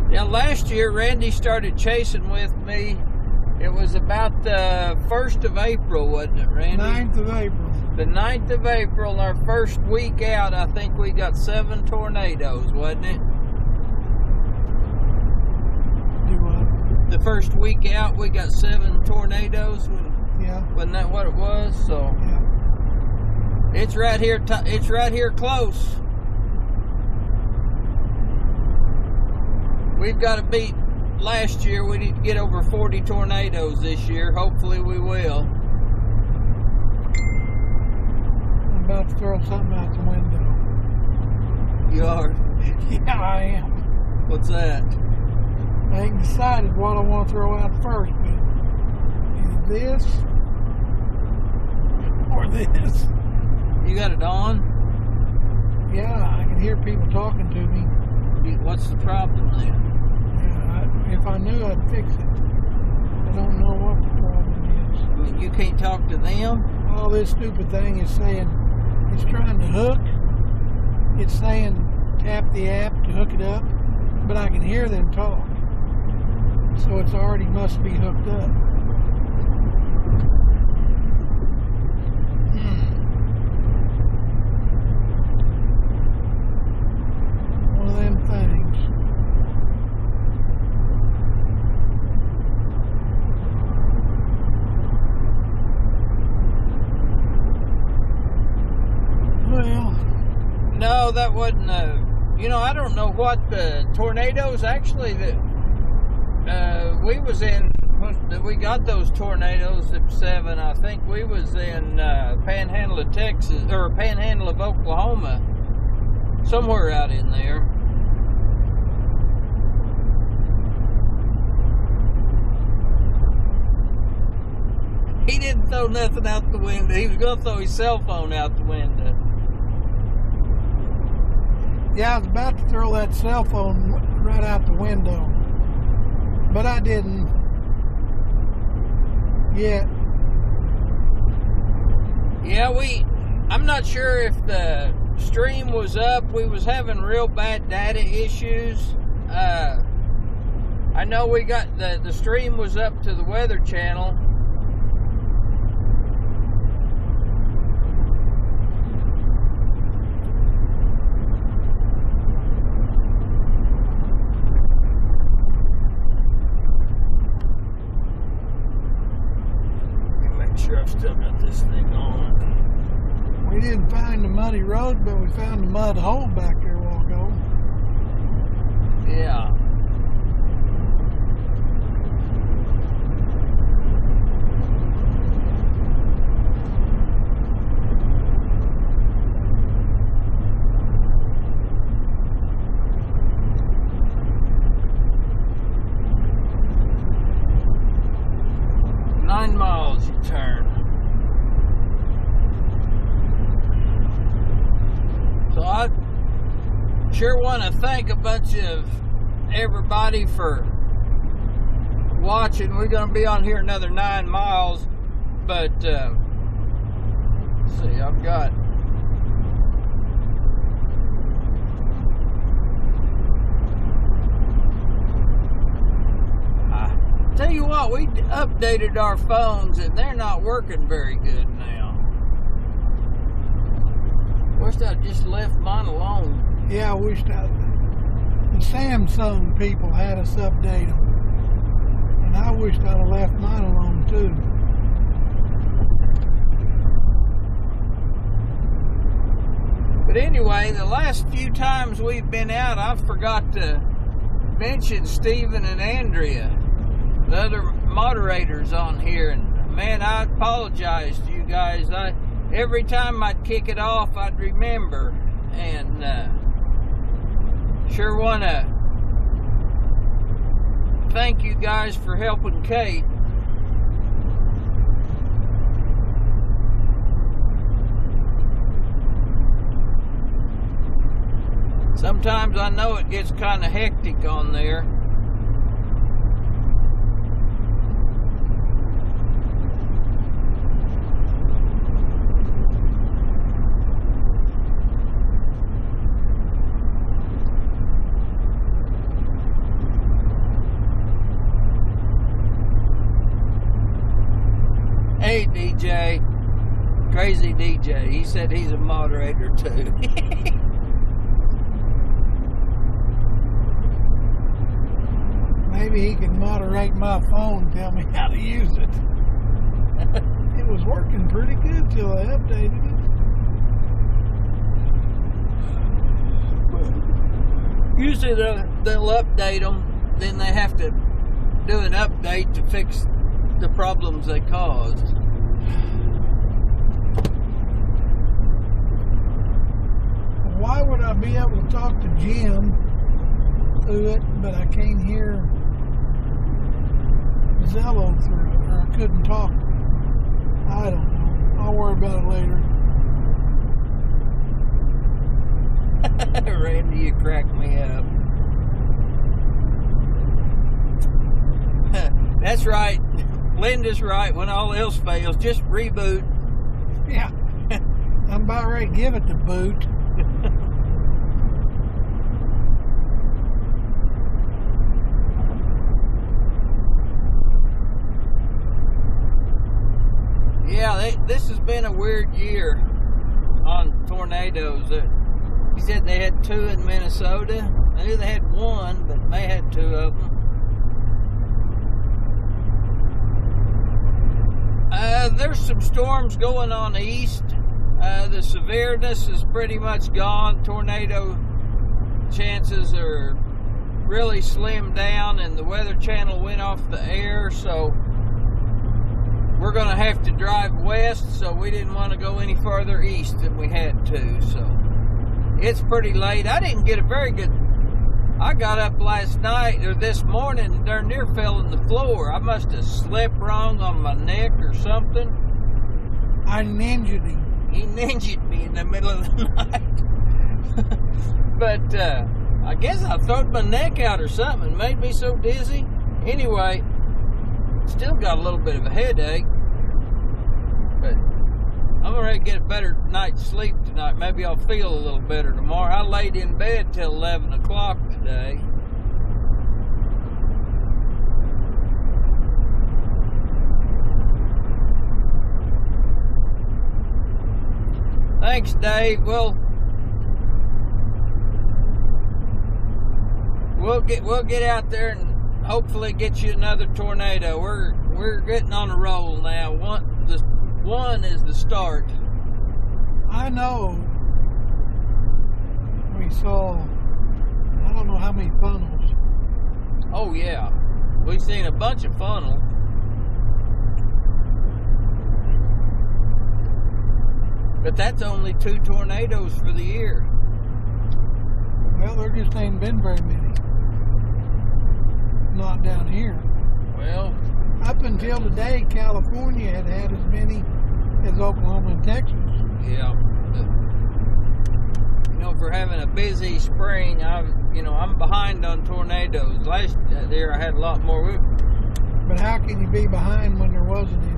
Now, last year, Randy started chasing with me. It was about the 1st of April, wasn't it, Randy? 9th of April. The 9th of April, our first week out, I think we got 7 tornadoes, wasn't it? Do what? The first week out, we got 7 tornadoes. Yeah. Wasn't that what it was? So Yeah. it's right here. It's right here close. We've got to beat last year. We need to get over 40 tornadoes this year. Hopefully we will. I'm about to throw something out the window. You are? Yeah, I am. What's that? I ain't decided what I want to throw out first, but either this or this. You got it on? Yeah, I can hear people talking to me. What's the problem then? If I knew, I'd fix it. I don't know what the problem is. I mean, you can't talk to them? All this stupid thing is saying it's trying to hook. It's saying tap the app to hook it up, but I can hear them talk. So it's already must be hooked up. One of them things. Well, no, that wasn't I don't know what the tornadoes actually that we was in. We got those tornadoes at 7. I think we was in Panhandle of Texas or Panhandle of Oklahoma, somewhere out in there. He didn't throw nothing out the window. He was going to throw his cell phone out the window. yeah, I was about to throw that cell phone right out the window, but I didn't yet. Yeah, I'm not sure if the stream was up. We was having real bad data issues. I know we got the stream was up to the Weather Channel. Sure I've still got this thing on. We didn't find the muddy road, but we found a mud hole back there a while ago. Yeah. as you turn. So I sure want to thank a bunch of everybody for watching. We're going to be on here another 9 miles, but let's see, I've got tell you what, we updated our phones and they're not working very good now. Wish I just left mine alone. Yeah, I wish the Samsung people had us update them. And I wished I'd have left mine alone too. But anyway, the last few times we've been out, I forgot to mention Stephen and Andrea, the other moderators on here. And man, I apologize to you guys. Every time I'd kick it off, I'd remember. And sure want to thank you guys for helping Kate. Sometimes I know it gets kind of hectic on there. Hey DJ, crazy DJ, he said he's a moderator too. Maybe he can moderate my phone and tell me how to use it. It was working pretty good till I updated it. Usually they'll update them, then they have to do an update to fix the problems they caused. Why would I be able to talk to Jim through it, but I can't hear Zello through it, or I couldn't talk? I don't know. I'll worry about it later. Randy, you crack me up. That's right. Linda's right. When all else fails, just reboot. Yeah. I'm about ready to give it the boot. Yeah, this has been a weird year on tornadoes. He said they had 2 in Minnesota. I knew they had 1, but they had 2 of them. There's some storms going on east. The severeness is pretty much gone. Tornado chances are really slimmed down, and the Weather Channel went off the air, so we're going to have to drive west, so we didn't want to go any farther east than we had to. So it's pretty late. I didn't get a very good... I got up last night, or this morning, and darn near fell on the floor. I must have slept wrong on my neck or something. I ninja'd him. He ninja'd me in the middle of the night. But I guess I throwed my neck out or something and made me so dizzy. Anyway, still got a little bit of a headache. But I'm ready to get a better night's sleep tonight. Maybe I'll feel a little better tomorrow. I laid in bed till 11 o'clock today. Thanks, Dave. We'll get out there and hopefully get you another tornado. We're getting on a roll now. One is the start. I know. We saw, I don't know how many funnels. Oh yeah, we've seen a bunch of funnels. But that's only 2 tornadoes for the year. Well, there just ain't been very many. Not down here. Well, Up until today, California had had as many as Oklahoma and Texas. Yeah. You know, for having a busy spring, I'm behind on tornadoes. Last year I had a lot more. But how can you be behind when there wasn't any?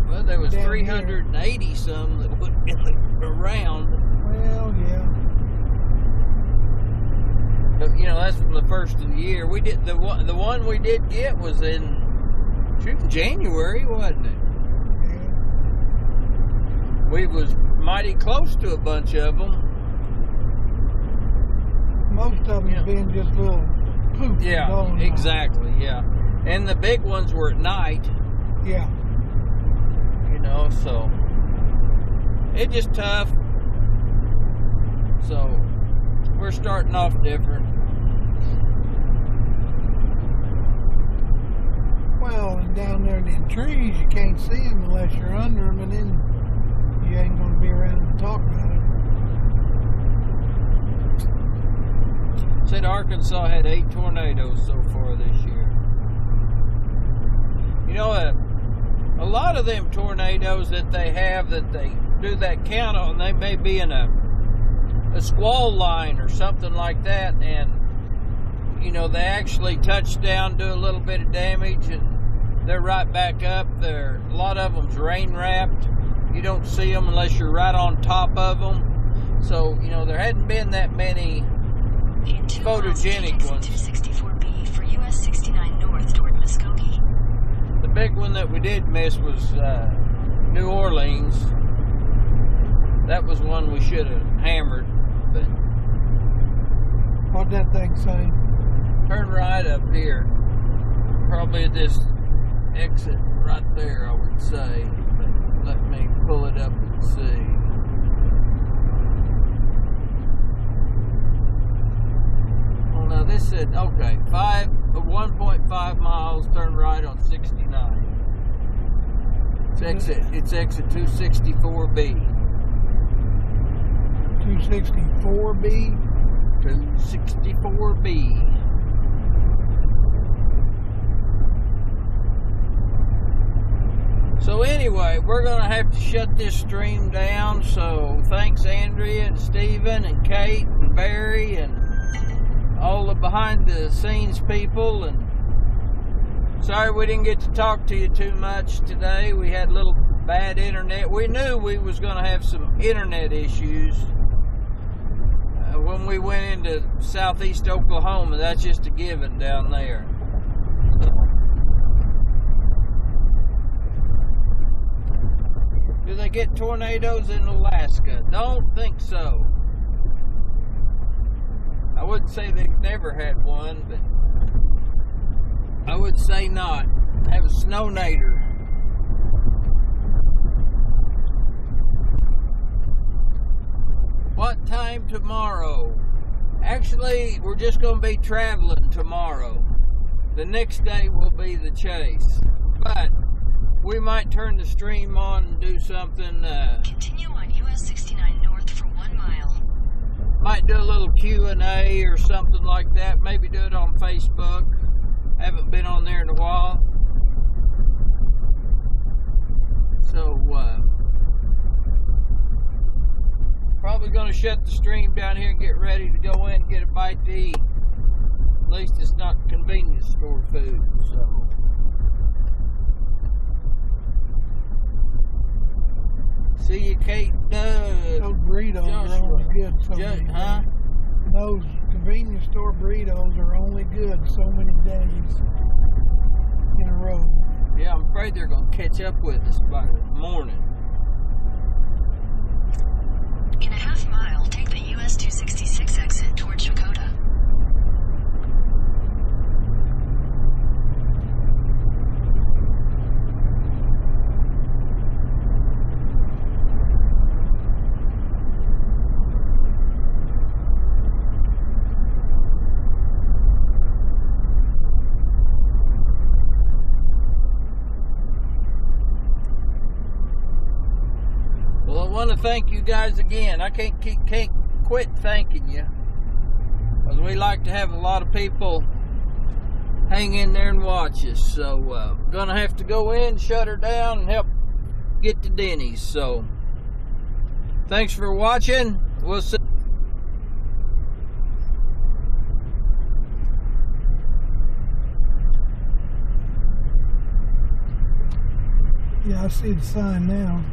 Well, there was down 380 here? some that went around. Well, yeah. But that's from the first of the year. We did the one we did get was in January, wasn't it? Yeah. We was mighty close to a bunch of them. Most of them been just little poof. Yeah, exactly. Yeah, and the big ones were at night. Yeah. So it's just tough. So we're starting off different. Well, and down there in them trees, you can't see them unless you're under them, and then you ain't going to be around to talk about it. Said Arkansas had 8 tornadoes so far this year. A lot of them tornadoes that they have that they do that count on, they may be in a squall line or something like that, and they actually touch down, do a little bit of damage, and they're right back up. A lot of them's rain wrapped. You don't see them unless you're right on top of them. So there hadn't been that many photogenic ones. 264B for US 69 north toward Muskogee. The big one that we did miss was New Orleans. That was one we should have hammered, but What'd that thing say? turn right up here. Probably at this exit right there, I would say. But let me pull it up and see. Well, now this said, okay, 1.5 miles, turn right on 69. It's exit 264B. 264B? 264B. So anyway, we're going to have to shut this stream down. So thanks Andrea and Steven and Kate and Barry and all the behind the scenes people. And sorry we didn't get to talk to you too much today. We had a little bad internet. We knew we was going to have some internet issues when we went into southeast Oklahoma. That's just a given down there. Do they get tornadoes in Alaska? Don't think so. I wouldn't say they've never had one, but I would say not. Have a snow-nator. What time tomorrow? Actually, we're just going to be traveling tomorrow. The next day will be the chase. But we might turn the stream on and do something. Continue on US 69 north for 1 mile. Might do a little Q&A or something like that. Maybe do it on Facebook. Haven't been on there in a while. So, probably going to shut the stream down here and get ready to go in and get a bite to eat. At least it's not convenience store food, so. See you, Kate. Those burritos are only good so many days. Huh? Those convenience store burritos are only good so many days in a row. Yeah, I'm afraid they're going to catch up with us by the morning. In a half mile, take the US 266 exit toward Chakota. Well, I want to thank you guys again. I can't quit thanking you, because we like to have a lot of people hang in there and watch us. So gonna have to go in, shut her down, and help get to Denny's. So thanks for watching. We'll see. Yeah, I see the sign now.